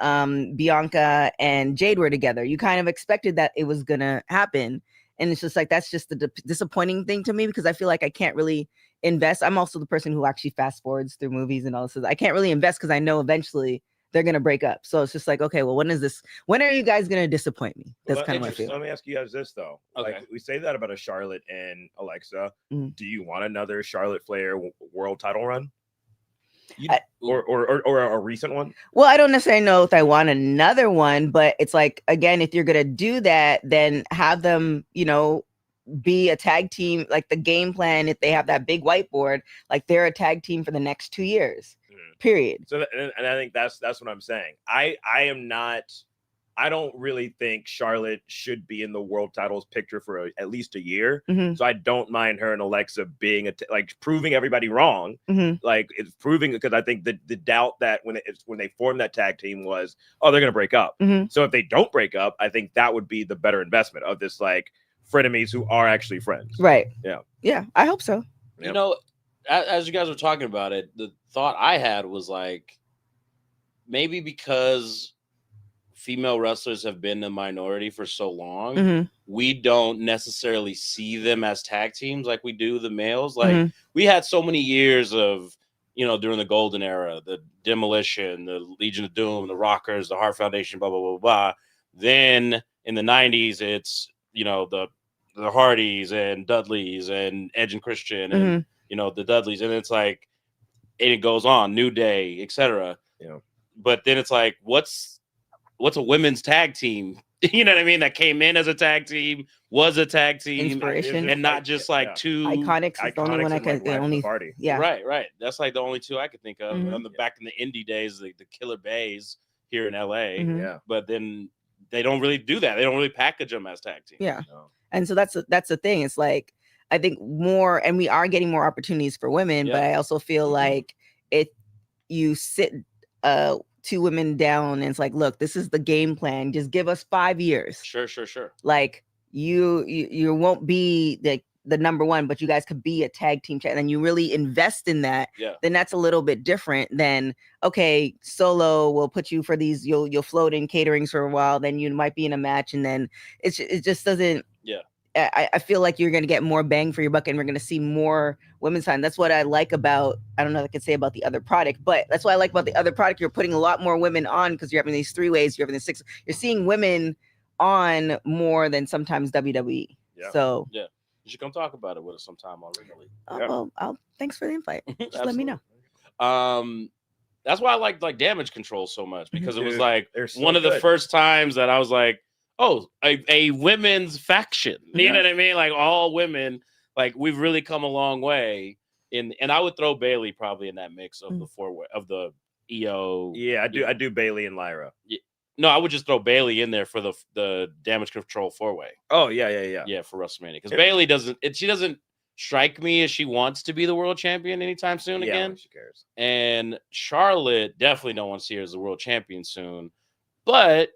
Bianca and Jade were together, you kind of expected that it was gonna happen, and it's just like that's just the disappointing thing to me, because I feel like I can't really invest. I'm also the person who actually fast forwards through movies and all this. I can't really invest because I know eventually they're gonna break up. So it's just like, okay, well, when are you guys gonna disappoint me? That's kind of what I feel. Let me ask you guys this though. Okay. Like we say that about a Charlotte and Alexa. Mhm. Do you want another Charlotte Flair world title run? I- Or a recent one? Well, I don't necessarily know if I want another one, but it's like, again, if you're gonna do that, then have them, you know, be a tag team. Like the game plan, if they have that big whiteboard, like they're a tag team for the next 2 years. Period. So, and I think that's what I'm saying. I don't really think Charlotte should be in the world titles picture for at least a year. Mhm. So I don't mind her and Alexa being like proving everybody wrong. Mhm. Like it's proving, because I think the doubt that when they formed that tag team was, oh, they're gonna break up. Mhm. So if they don't break up, I think that would be the better investment of this, like frenemies who are actually friends. Right. Yeah. Yeah, I hope so. You know, as you guys were talking about it, the thought I had was like, maybe because female wrestlers have been the minority for so long, Mhm. we don't necessarily see them as tag teams like we do the males. Like Mhm. we had so many years of, you know, during the golden era, the Demolition, the Legion of Doom, the Rockers, the Hart Foundation, blah, blah, blah, blah. Then in the 90s, it's, you know, the Hardys and Dudleys and Edge and Christian and, you know, the Dudleys. And it's like, and it goes on, New Day, etc. Yeah. But then it's like, what's a women's tag team? You know what I mean? That came in as a tag team, was a tag team, Inspiration. and not just like two Iconics is the only one I can only. Party. Yeah. Right. That's like the only two I could think of. Mhm. On the back in the indie days, the Killer Bays here in LA. Mhm. Yeah. But then they don't really do that. They don't really package them as tag teams. Yeah. No. And so that's the thing. It's like, I think more, and we are getting more opportunities for women, but I also feel like if you sit two women down and it's like, look, this is the game plan. Just give us 5 years. Sure. Like you won't be the number one, but you guys could be a tag team and then you really invest in that. Yeah. Then that's a little bit different than, okay, Solo will put you for these, you'll float in caterings for a while, then you might be in a match, and then it just doesn't. Yeah. I feel like you're going to get more bang for your buck, and we're going to see more women's time. That's what I like about, I don't know what I could say about the other product, but that's what I like about the other product. You're putting a lot more women on because you're having these 3-ways, you're having these 6. You're seeing women on more than sometimes WWE. Yeah. So Yeah. You should come talk about it with us sometime already. I'll thanks for the invite. Just let me know. That's why I like Damage Control so much, because it was Dude, like they're so one of the good. first times that I was like, oh, a women's faction. You know what I mean? Like all women, like we've really come a long way. And I would throw Bailey probably in that mix of the four of the EO. Yeah, I do Bailey and Lyra. No, I would just throw Bailey in there for the Damage Control 4-way. Oh, yeah. For WrestleMania. Because Bailey she doesn't strike me as she wants to be the world champion anytime soon again. She cares. And Charlotte, definitely don't want to see her as the world champion soon. But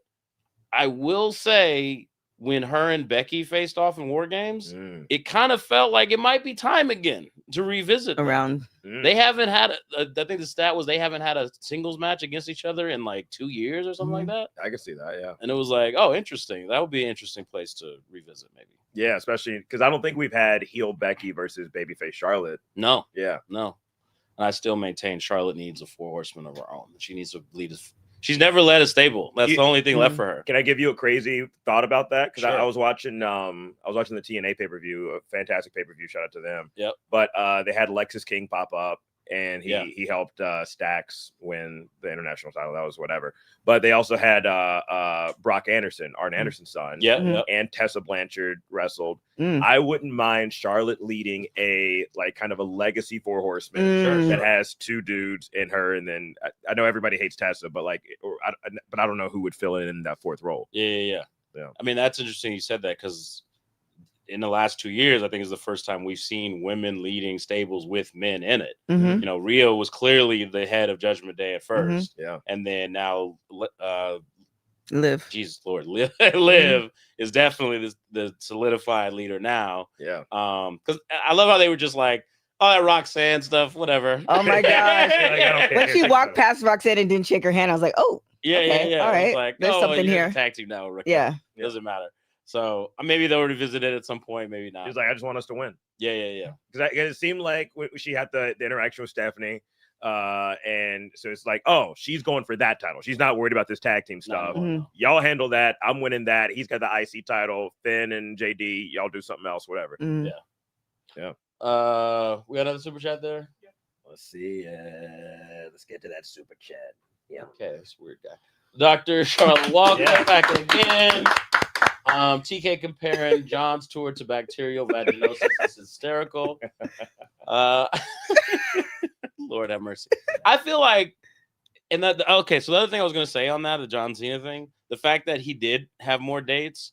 I will say, when her and Becky faced off in War Games, it kind of felt like it might be time again to revisit around. They haven't had I think the stat was they haven't had a singles match against each other in like 2 years or something like that. I can see that, yeah. And it was like, oh, interesting. That would be an interesting place to revisit, maybe. Yeah, especially because I don't think we've had heel Becky versus babyface Charlotte. No. Yeah. No. And I still maintain Charlotte needs a 4 horsemen of her own. She needs to lead us. She's never led a stable. That's the only thing left for her. Can I give you a crazy thought about that? Because Sure. I was watching the TNA pay-per-view, a fantastic pay-per-view. Shout out to them. Yep. But they had Lexis King pop up, and Yeah. he helped Stax win the international title. That was whatever. But they also had Brock Anderson, Arn Anderson's son, Yeah, Mhm. yeah. and Tessa Blanchard wrestled. Mm. I wouldn't mind Charlotte leading a like kind of a legacy 4 horsemen Mm. that has 2 dudes in her, and then I know everybody hates Tessa, but like, but I don't know who would fill in that 4th role. Yeah. I mean, that's interesting you said that because in the last 2 years, I think is the first time we've seen women leading stables with men in it. Mhm. You know, Rio was clearly the head of Judgment Day at 1st, Yeah, and then now, Liv. Jesus Lord, Liv is definitely the solidified leader now. yeah. Because I love how they were just like, oh, that Roxanne stuff, whatever. Oh my gosh. Like, I don't care. When she walked past Roxanne and didn't shake her hand, I was like, oh, Yeah, Okay, yeah. all It was right. like, There's oh, something you're in here. the tag team now, Raquel. yeah. It doesn't matter. So maybe they'll revisit it at some point, maybe not. He's like, I just want us to win. Yeah. Because it seemed like she had the interaction with Stephanie, and so it's like, oh, she's going for that title. She's not worried about this tag team stuff. Mhm. Y'all handle that. I'm winning that. He's got the IC title. Finn and JD, y'all do something else, whatever. Mm. We got another super chat there. Let's see. Let's get to that super chat. Yeah. Okay, that's a weird guy. Dr. Charlotte Walker Yeah. back again. TK comparing John's tour to bacterial vaginosis is hysterical. Lord have mercy. I feel like, and that okay. So the other thing I was going to say on that, the John Cena thing, the fact that he did have more dates,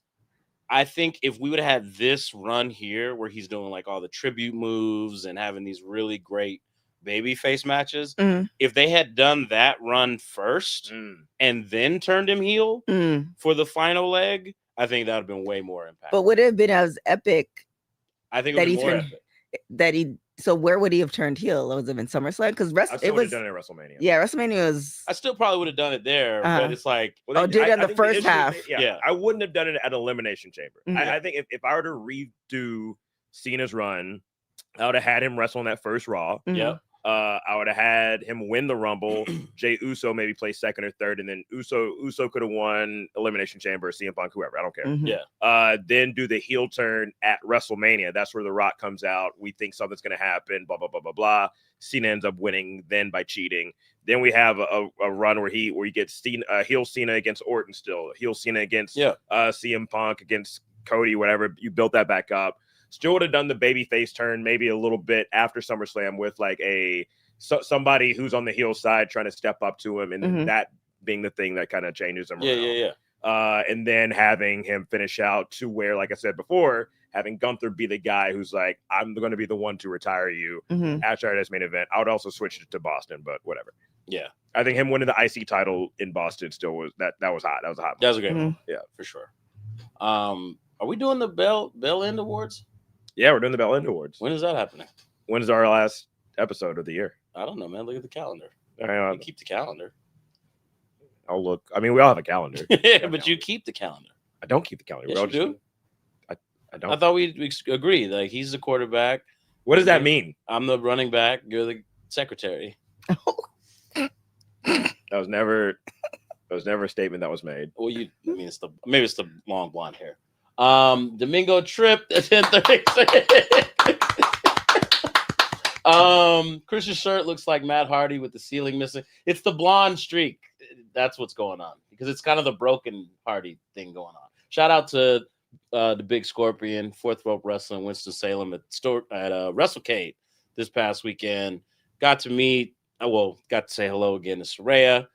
I think if we would have had this run here where he's doing like all the tribute moves and having these really great babyface matches, Mhm. if they had done that run first and then turned him heel Mm. for the final leg, I think that would have been way more impactful. But would it have been as epic I think it that would he be more turned epic. that he? So where would he have turned heel? Was it in SummerSlam? Because I it still would was have done it at WrestleMania. yeah, WrestleMania was I still probably would have done it there, Uh-huh. but it's like, Well, Oh, did it on the think first issue- half. Yeah, I wouldn't have done it at Elimination Chamber. Mhm. I think if I were to redo Cena's run, I would have had him wrestle in that first Raw. Mhm. yeah, I would have had him win the Rumble. Jey Uso maybe play second or third, and then Uso could have won Elimination Chamber, CM Punk, whoever. I don't care. Mhm. Yeah. Then do the heel turn at WrestleMania. That's where The Rock comes out. We think something's going to happen. Blah blah blah blah blah. Cena ends up winning then by cheating. Then we have a run where he gets heel Cena against Orton still, heel Cena against CM Punk against Cody, whatever. You built that back up. Still would have done the babyface turn maybe a little bit after SummerSlam with like somebody who's on the heel side trying to step up to him, and Mhm. that being the thing that kind of changes him. yeah. And then having him finish out to where, like I said before, having Gunther be the guy who's like, I'm going to be the one to retire you Mhm. after this main event. I would also switch it to Boston, but whatever. Yeah. I think him winning the IC title in Boston still was that was hot. That was a hot. That was a great Mhm. one. Yeah, for sure. Are we doing the Bell End Awards? Yeah, we're doing the Bell End Awards. When is that happening? When is our last episode of the year? I don't know, man. Look at the calendar. All right, You keep the calendar. I'll look. I mean, we all have a calendar. Yeah, but you keep the calendar. I don't keep the calendar. Yes, We're all you do. I don't. I thought we agreed. Like, he's the quarterback. What does that mean? I'm the running back. You're the secretary. That was never a statement that was made. Well, I mean, maybe it's the long blonde hair. Domingo Trip at 10:36. Chris's shirt looks like Matt Hardy with the ceiling missing. It's the blonde streak. That's what's going on because it's kind of the broken Hardy thing going on. Shout out to the Big Scorpion, Fourth Rope Wrestling, Winston-Salem at WrestleCade this past weekend. Got to say hello again to Soraya.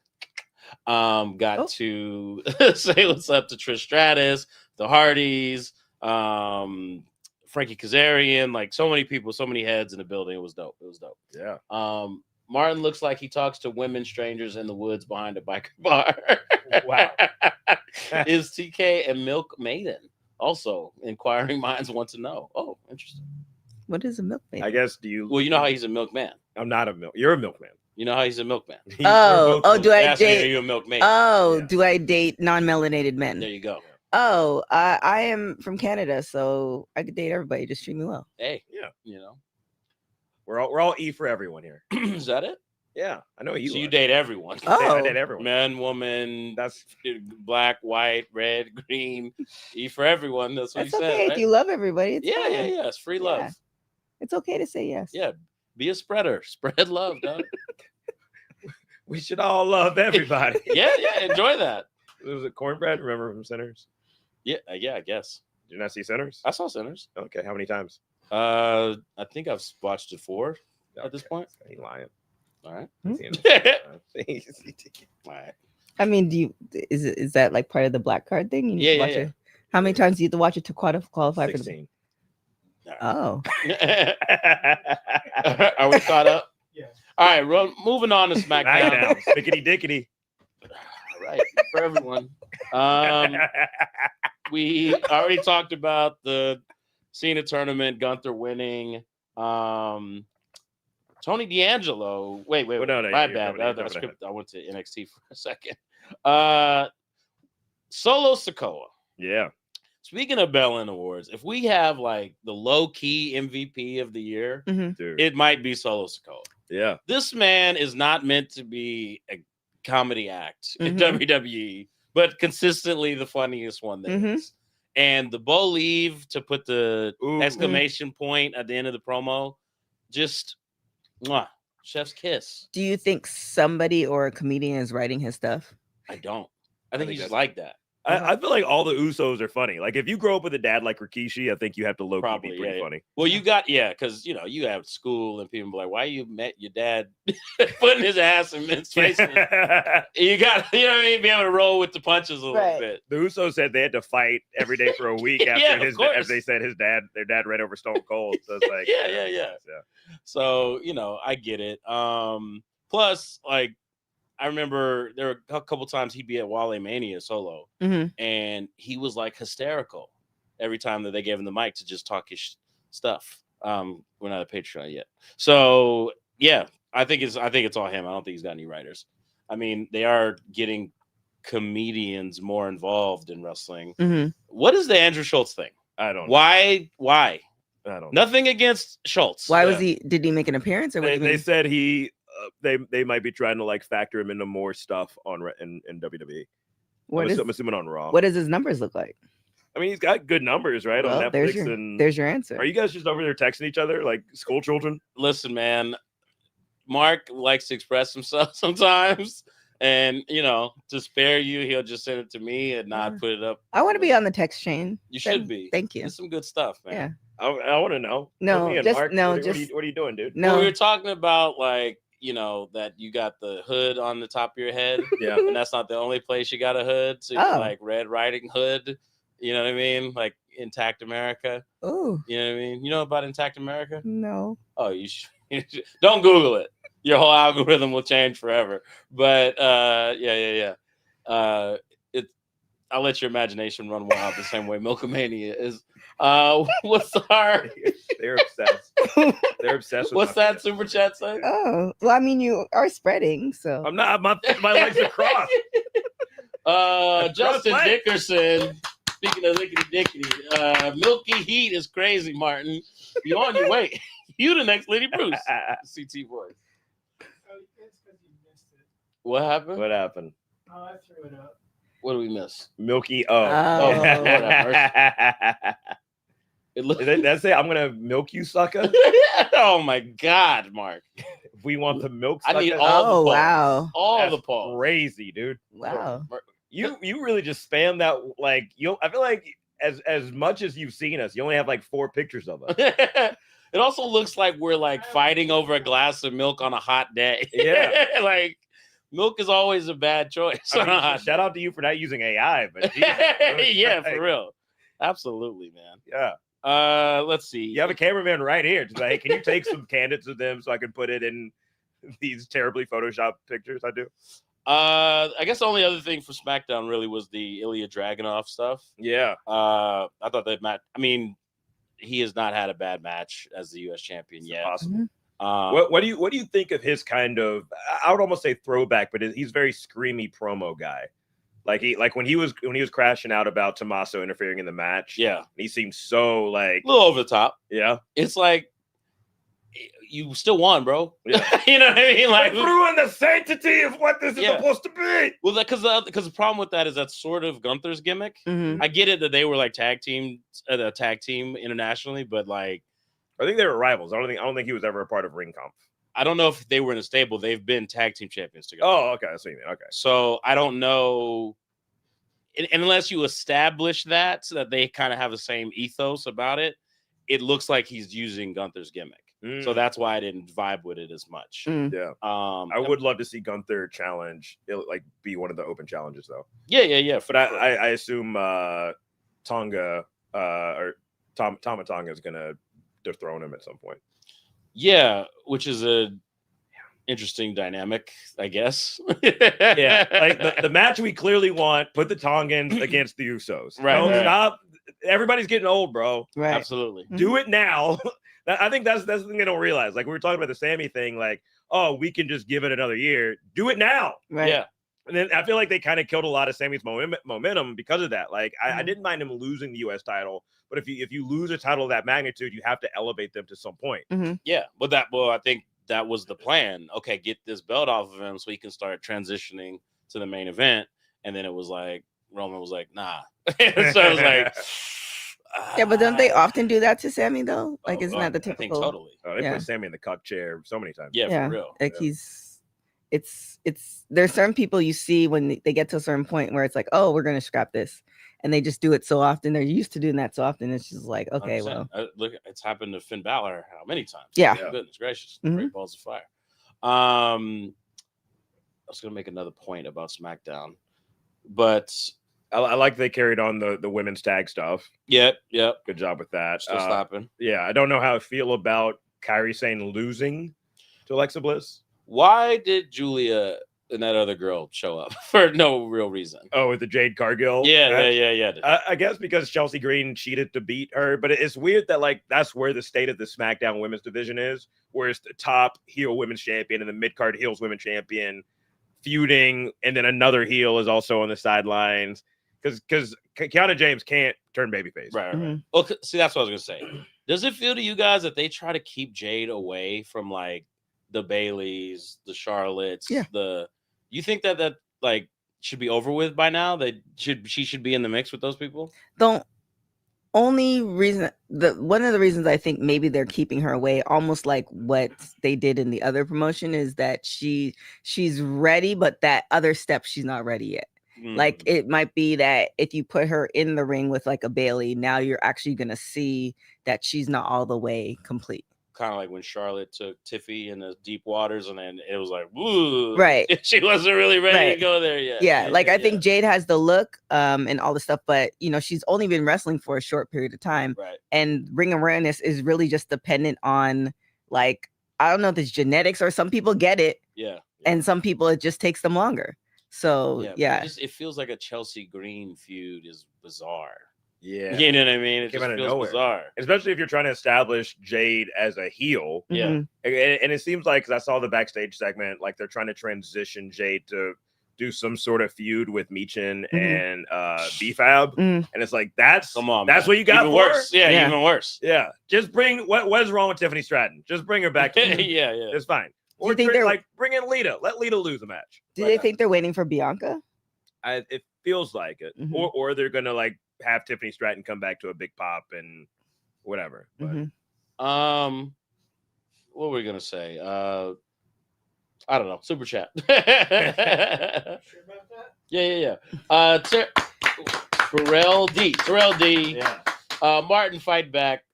Got to say what's up to Trish Stratus, the Hardys, Frankie Kazarian, like so many people, so many heads in the building. It was dope. Yeah. Martin looks like he talks to women strangers in the woods behind a biker bar. Wow. Is TK a milk maiden? Also, inquiring minds want to know. Oh, interesting. What is a milkmaid? I guess. Do you? Well, you know how he's a milkman. I'm not a milk. You're a milkman. You know how he's a milkman. You're a Oh, milkman. do I Asking, are date? you a milkmaid? Oh, Yeah. do I date non-melanated men? There you go. Oh, I am from Canada, so I could date everybody. Just treat me well. Hey, Yeah. you know, We're all E for everyone here. is that it? Yeah, I know you. So you are. date everyone. Oh. I date everyone. Man, woman, That's black, white, red, green, E for everyone. That's what That's he okay said. if Right? you love everybody. It's Yeah, fine. yeah. It's free love. Yeah. It's okay to say yes. Yeah. Be a spreader. Spread love, dog. We should all love everybody. Yeah, enjoy that. Was it Cornbread? Remember from Sinners? Yeah, I guess. Did you not see Sinners? I saw Sinners. Okay, how many times? I think I've watched it 4 at this point. He lying. All right. Hmm? Seen it. All right. I mean, is that like part of the black card thing? You need Yeah, to watch yeah. it. How many times do you have to watch it to qualify for the? 16. Oh, Are we caught up? Yeah. All right, moving on to SmackDown. Smackdown. Spickety dickety. All right, for everyone. We already talked about the Cena tournament, Gunther winning. Tony D'Angelo. Wait. Well, no, my you're bad. jumping That ahead. I went to NXT for a second. Solo Sikoa. Yeah. Speaking of Bell Awards, if we have like the low key MVP of the year, Dude. it might be Solo Sikoa. Yeah. This man is not meant to be a comedy act in Mhm. WWE, but consistently the funniest one there Mhm. is. And the Bo leave to put the Ooh. exclamation point at the end of the promo, just chef's kiss. do you think somebody or a comedian is writing his stuff? I don't. I think think he's just that's- like that. I feel like all the Usos are funny. Like if you grow up with a dad like Rikishi, I think you have to low-key Probably, be pretty yeah. funny. Well, you got because you have school and people be like, "Why you met your dad putting his ass in men's faces?" You got, what I mean, be able to roll with the punches a little Right. bit. The Usos said they had to fight every day for a week after Yeah, of course. as they said their dad ran over Stone Cold. So it's like Yeah. So I get it. Plus, like, I remember there were a couple times he'd be at Wale Mania solo, Mhm. and he was like hysterical every time that they gave him the mic to just talk his stuff. We're not a Patreon yet, so yeah, I think it's all him. I don't think he's got any writers. I mean, they are getting comedians more involved in wrestling. Mhm. What is the Andrew Schultz thing? I don't know. Why? I don't know. Nothing against Schultz. Why Yeah. was he? Did he make an appearance or what? They said they might be trying to like factor him into more stuff in WWE. I'm assuming on Raw. What does his numbers look like? I mean, he's got good numbers, right, on Well, Netflix. And there's your answer. are you guys just over there texting each other like school children? Listen, man, Mark likes to express himself sometimes, and to spare you, he'll just send it to me and not Yeah. put it up. I want to be on the text chain. You Then should be. Thank you. It's some good stuff, man. Yeah. I want to know. No, Me and just- Mark, no, what just- are you doing, dude? Well, No. we were talking about like that you got the hood on the top of your head, Yeah. and that's not the only place you got a hood. So you're Oh. like Red Riding Hood. You know what I mean? Like Intact America. Oh You know what I mean? You know about Intact America? no. Oh, you should. Don't Google it. Your whole algorithm will change forever. But yeah. I'll let your imagination run wild the same way Milkomania is. What's our? They're obsessed. They're obsessed with What's my- that super chat say? Oh well, I mean you are spreading, so I'm not. My legs are crossed. Justin Cross leg. Dickerson. Speaking of lickety dickety, Milky Heat is crazy, Martin. You on your way? You the next Lady Bruce. CT voice. Oh, it's because you missed it. What happened? What happened? Oh, I threw it up. What do we miss? Milky. Oh. It looks. That's it. I'm gonna milk you, sucker. Oh my God, Mark! If we want the milk, I need sucker, all the oh balls. wow. All that's the Pauls. crazy, dude. Wow. You really just spam that. Like I feel like as much as you've seen us, you only have like 4 pictures of us. It also looks like we're like fighting over a glass of milk on a hot day. Yeah. Like milk is always a bad choice. I mean, shout out to you for not using AI, but Jesus, Yeah, like, for real. Absolutely, man. Yeah, Let's see. you have a cameraman right here. Just like, hey, can you take some candidates of them so I can put it in these terribly photoshopped pictures I do? I guess the only other thing for SmackDown really was the Ilya Dragunov stuff. Yeah, I thought that Matt. I mean, he has not had a bad match as the U.S. champion it's yet. impossible. Um, What do you think of his kind of? I would almost say throwback, but he's very screamy promo guy. Like when he was crashing out about Tommaso interfering in the match. Yeah, he seemed so like a little over the top. yeah. It's like you still won, bro. Yeah. You know what I mean? Like, ruin the sanctity of what this is Yeah. supposed to be. well, because the problem with that is that's sort of Gunther's gimmick. Mhm. I get it that they were like a tag team internationally, but like I think they were rivals. I don't think he was ever a part of Ring Comp. I don't know if they were in a stable. They've been tag team champions together. Oh, okay. That's what you mean. Okay. So I don't know, unless you establish that so that they kind of have the same ethos about it. It looks like he's using Gunther's gimmick, so that's why I didn't vibe with it as much. Yeah. I would love to see Gunther challenge, like be one of the open challenges though. Yeah. But I assume Tonga or Tama Tonga is gonna dethrone him at some point. Yeah, which is a interesting dynamic, I guess. Yeah, like the match we clearly want. Put the Tongans against the Usos. Right, Don't right. stop. Everybody's getting old, bro. Right. Absolutely. Do it now. I think that's the thing they don't realize. Like we were talking about the Sammy thing. Like, oh, we can just give it another year. Do it now. Right. Yeah. And then I feel like they kind of killed a lot of Sammy's momentum because of that. Like I didn't mind him losing the U.S. title, but if you lose a title of that magnitude, you have to elevate them to some point. Yeah, but I think that was the plan. Okay, get this belt off of him so he can start transitioning to the main event. And then it was like Roman was like, nah. So I was like, Yeah, but don't they often do that to Sammy though? Like, isn't that the I think typical? totally. They Yeah. put Sammy in the cuck chair so many times. Yeah, Yeah. for real. Like Yeah. it's there's certain people you see when they get to a certain point where it's like, oh, we're gonna scrap this, and they just do it so often. They're used to doing that so often. It's just like, okay, 100%. well, Look, it's happened to Finn Balor how many times? Yeah. Oh, goodness gracious, Mhm. great balls of fire. I was gonna make another point about SmackDown, but I like they carried on the women's tag stuff. yep, Good job with that. still slapping. Yeah, I don't know how I feel about Kairi Sane losing to Alexa Bliss. Why did Julia and that other girl show up for no real reason? Oh, with the Jade Cargill. Yeah. I guess because Chelsea Green cheated to beat her, but it's weird that like that's where the state of the SmackDown women's division is, where it's the top heel women's champion and the mid card heels women's champion feuding, and then another heel is also on the sidelines because Kiana James can't turn babyface. Right. Mhm. Well, see, that's what I was gonna say. Does it feel to you guys that they try to keep Jade away from like the Baileys, the Charlottes? Yeah. You think that like should be over with by now? She should be in the mix with those people? the only reason one of the reasons I think maybe they're keeping her away, almost like what they did in the other promotion, is that she's ready, but that other step she's not ready yet. Like it might be that if you put her in the ring with like a Bailey, now you're actually gonna see that she's not all the way complete. Kind of like when Charlotte took Tiffy in the deep waters, and then it was like, woo, Right. She wasn't really ready Right. to go there yet. Yeah, like I think Jade has the look and all the stuff, but you know, she's only been wrestling for a short period of time, right. and ring awareness is really just dependent on, like, I don't know if it's genetics or some people get it Yeah. and some people it just takes them longer. So but yeah, it feels like a Chelsea Green feud is bizarre. Yeah. You know what I mean? It Came just out of feels nowhere. bizarre. Especially if you're trying to establish Jade as a heel. Yeah. mhm, And it seems like, because I saw the backstage segment, like they're trying to transition Jade to do some sort of feud with Michin and B-Fab. mm. And it's like, that's Come on, that's man. what you got Even for her? worse. Yeah, Yeah. even worse. Yeah. Just bring what is wrong with Tiffany Stratton? Just bring her back. yeah, To yeah. It's fine. Do you Or think they're- like bring in Lita. Let Lita lose a match. Do Right they now. think they're waiting for Bianca? It feels like it. Mhm. Or they're gonna like have Tiffany Stratton come back to a big pop and whatever. But Mhm. What were we gonna say? I don't know. Super chat. Sure about that? Yeah. Terrell D. yeah. Martin, fight back.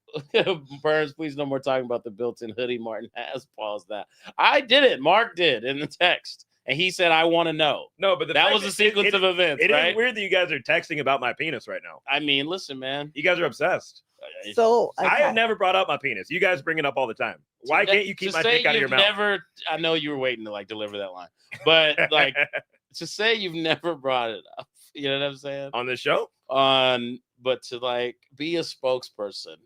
Burns, please no more talking about the built-in hoodie. Martin has paused that. I did it. Mark did in the text, and he said, "I want to know." No, but That fact was a is, sequence of events, It is right? weird that you guys are texting about my penis right now. I mean, listen, man. You guys are obsessed. So I have never brought up my penis. You guys bring it up all the time. Why can't you keep To my say dick out of your you've mouth? Never, I know you were waiting to like deliver that line, but like to say you've never brought it up. You know what I'm saying? On this show? But to like be a spokesperson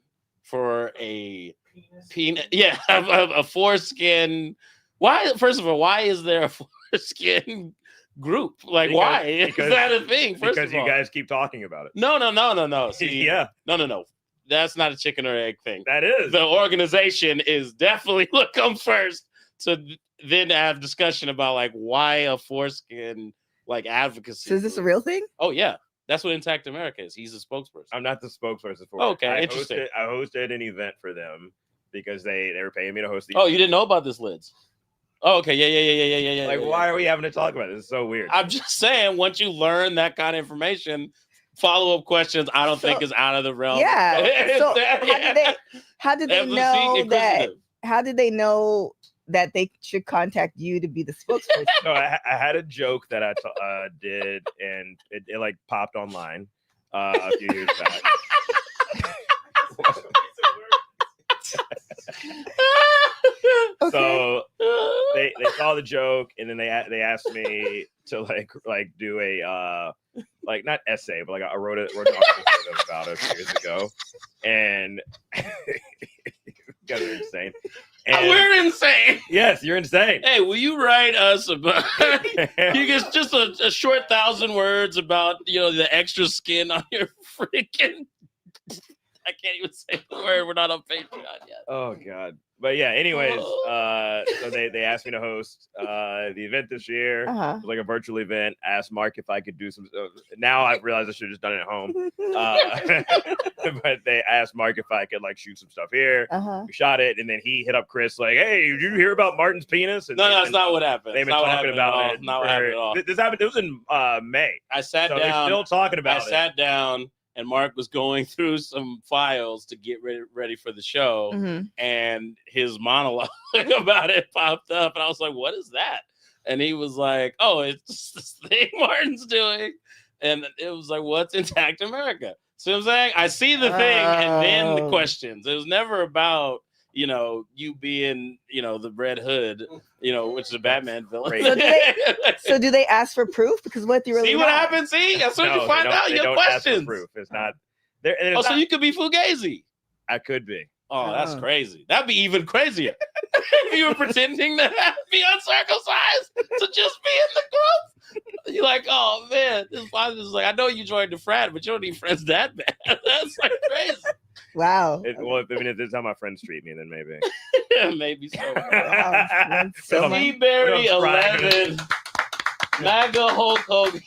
for a Penis. peanut, a foreskin. Why? First of all, why is there a foreskin group? Like, Because- why is because- that a thing? First Because of you all, guys keep talking about it. no. See, Yeah, no. That's not a chicken or egg thing. that is. The organization is definitely what comes first to then have discussion about like why a foreskin like advocacy. So is this a group. real thing? Oh yeah, that's what Intact America is. He's a spokesperson. I'm not the spokesperson for Okay, it. interesting. I hosted an event for them, because they were paying me to host the. Oh, you didn't know about this, Lids? Oh, okay. Yeah. Like, why are we having to talk about this? It's so weird. I'm just saying, once you learn that kind of information, follow-up questions, I don't think is out of the realm. Yeah. So how did they FCC know that? inquisitive. How did they know that they should contact you to be the spokesperson? No, I had a joke that I did, and it like popped online a few years back. Okay. So they saw the joke, and then they asked me to like do a like not essay, but like I wrote an article about it a few years ago, and you guys are insane. And, We're insane. yes, you're insane. Hey, will you write us about? You get just a short 1,000 words about the extra skin on your freaking. I can't even say the word. We're not on Patreon yet. Oh God. But yeah, anyways, so they asked me to host the event this year. Uh-huh. It was like a virtual event. Asked Mark if I could do some. Now I realize I should have just done it at home. But they asked Mark if I could like shoot some stuff here. Uh-huh. We shot it, and then he hit up Chris like, "Hey, did you hear about Martin's penis?" And No, that's not what happened. They've been It's not what talking happened at all. about it. Not what happened at all. This happened. It was in May. I sat So they're down. still talking about I it. sat down, and Mark was going through some files to get ready for the show, Mhm. and his monologue about it popped up, and I was like, "What is that?" And he was like, "Oh, it's just this thing Martin's doing," and it was like, "What's Intact America?" So I'm saying, I see the thing, and then the Oh. questions. It was never about you being the Red Hood, which is a Batman villain. Great. So do they- So do they ask for proof? Because what if you really See what have? happens? See, that's what No, you they find don't- out. they Your don't ask for questions. proof. It's not there. And it's Oh, so not- you could be Fugazi. I could be. Oh, that's Oh. crazy. That'd be even crazier. If you were pretending to be uncircumcised to just be in the group. You're like, oh man, this father is like, I know you joined the frat, but you don't need friends that bad. That's like crazy. Wow. Well, if this is how my friends treat me, then maybe. Maybe so. that's so much. Seaberry What up, Brian? 11. MAGA Hulk Hogan.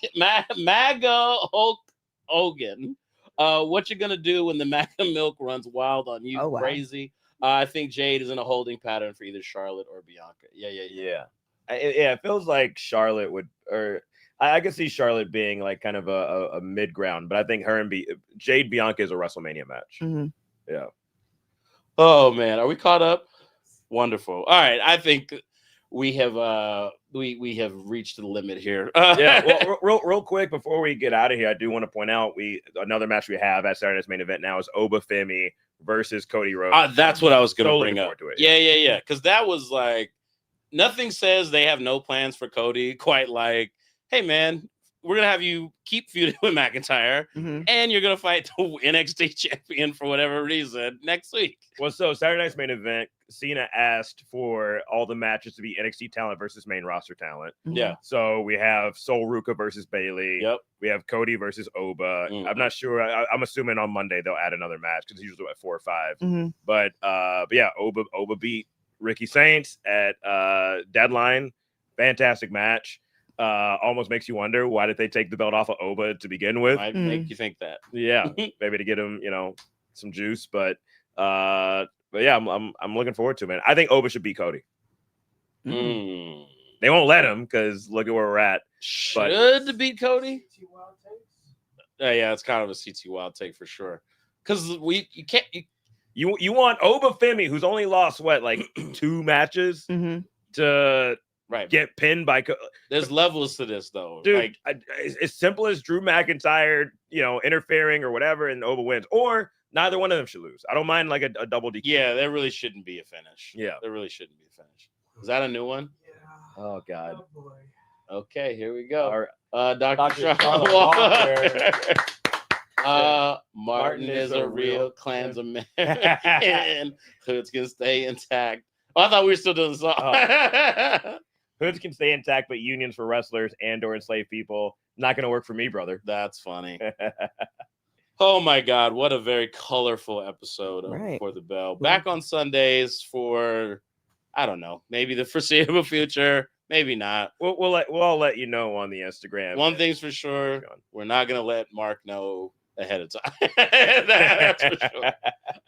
MAGA Hulk Hogan. What you gonna do when the MAGA milk runs wild on you? Oh, wow. Crazy. I think Jade is in a holding pattern for either Charlotte or Bianca. Yeah. Yeah. It feels like Charlotte would, or I could see Charlotte being like kind of a mid ground, but I think her and Jade Bianca is a WrestleMania match. Mhm. Yeah. Oh man, are we caught up? Wonderful. All right, I think we have we have reached the limit here. Yeah. Well, real quick before we get out of here, I do want to point out another match we have at Saturday's main event now is Oba Femi versus Cody Rhodes. That's what I was going to So bring looking up. forward to it. Yeah. Because that was like nothing says they have no plans for Cody. Quite like, hey man, we're gonna have you keep feuding with McIntyre, Mhm. and you're gonna fight the NXT champion for whatever reason next week. Well, so Saturday night's main event, Cena asked for all the matches to be NXT talent versus main roster talent. Mhm. Yeah. So we have Sol Ruka versus Bailey. Yep. We have Cody versus Oba. Mhm. I'm not sure. I'm assuming on Monday they'll add another match because it's usually at 4 or 5. Mhm. But yeah, Oba beat Ricky Saints at Deadline. Fantastic match. Almost makes you wonder, why did they take the belt off of Oba to begin with? Might Mm. make you think that. Yeah, maybe to get him, some juice. But yeah, I'm looking forward to it, man. I think Oba should beat Cody. Mhm. Mm. They won't let him because look at where we're at. Should beat Cody. Yeah, it's kind of a CT wild take for sure. Because you can't. You want Oba Femi, who's only lost like 2 matches, Mhm. to Right. get pinned by There's levels to this though. dude. Like, As simple as Drew McIntyre, interfering or whatever, and Oba wins, or neither one of them should lose. I don't mind like a double DQ. yeah, there really shouldn't be a finish. Yeah. There really shouldn't be a finish. Is that a new one? Oh God. Okay, here we go. All right. Dr. Dr. Charlotte Walker. Walker. Martin is a real Klansman. Hoods can stay intact. Oh, I thought we were still doing the song. Hoods can stay intact, but unions for wrestlers and/or enslaved people not going to work for me, brother. That's funny. Oh my God, what a very colorful episode of Right. For the Bell. Back on Sundays for, I don't know, maybe the foreseeable future, maybe not. We'll all let you know on the Instagram. One thing's for sure, we're not going to let Mark know ahead of time. That's for sure.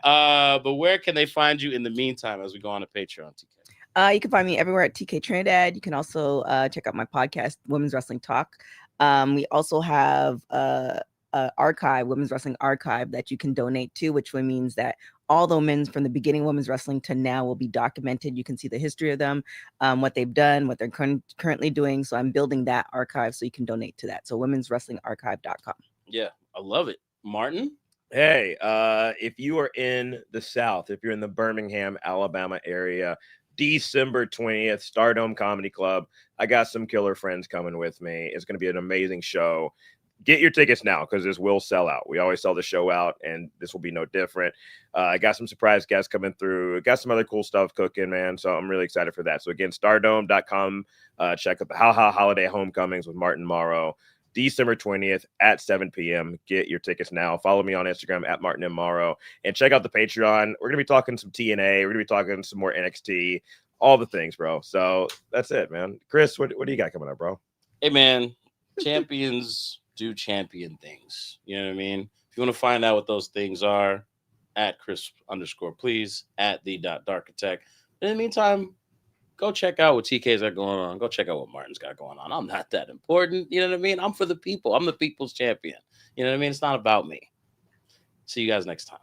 But where can they find you in the meantime as we go on to Patreon, TK? You can find me everywhere at TK Trinidad. You can also check out my podcast, Women's Wrestling Talk. We also have archive, Women's Wrestling Archive, that you can donate to, which means that all the women from the beginning of women's wrestling to now will be documented. You can see the history of them, what they've done, what they're currently doing. So I'm building that archive so you can donate to that. So womenswrestlingarchive.com. Yeah, I love it. Martin? Hey, if you are in the South, if you're in the Birmingham, Alabama area, December 20th, Stardome Comedy Club. I got some killer friends coming with me. It's going to be an amazing show. Get your tickets now because this will sell out. We always sell the show out, and this will be no different. I got some surprise guests coming through. Got some other cool stuff cooking, man. So I'm really excited for that. So again, stardome.com. Check out the How Holiday Homecomings with Martin Morrow. December 20th at 7 p.m. Get your tickets now. Follow me on Instagram at Martin M. Morrow. And check out the Patreon. We're going to be talking some TNA. We're going to be talking some more NXT. All the things, bro. So that's it, man. Chris, what do you got coming up, bro? Hey, man. Champions do champion things. You know what I mean? If you want to find out what those things are, at Chris_please, at the.darkartech. In the meantime, go check out what TK's got going on. Go check out what Martin's got going on. I'm not that important. You know what I mean? I'm for the people. I'm the people's champion. You know what I mean? It's not about me. See you guys next time.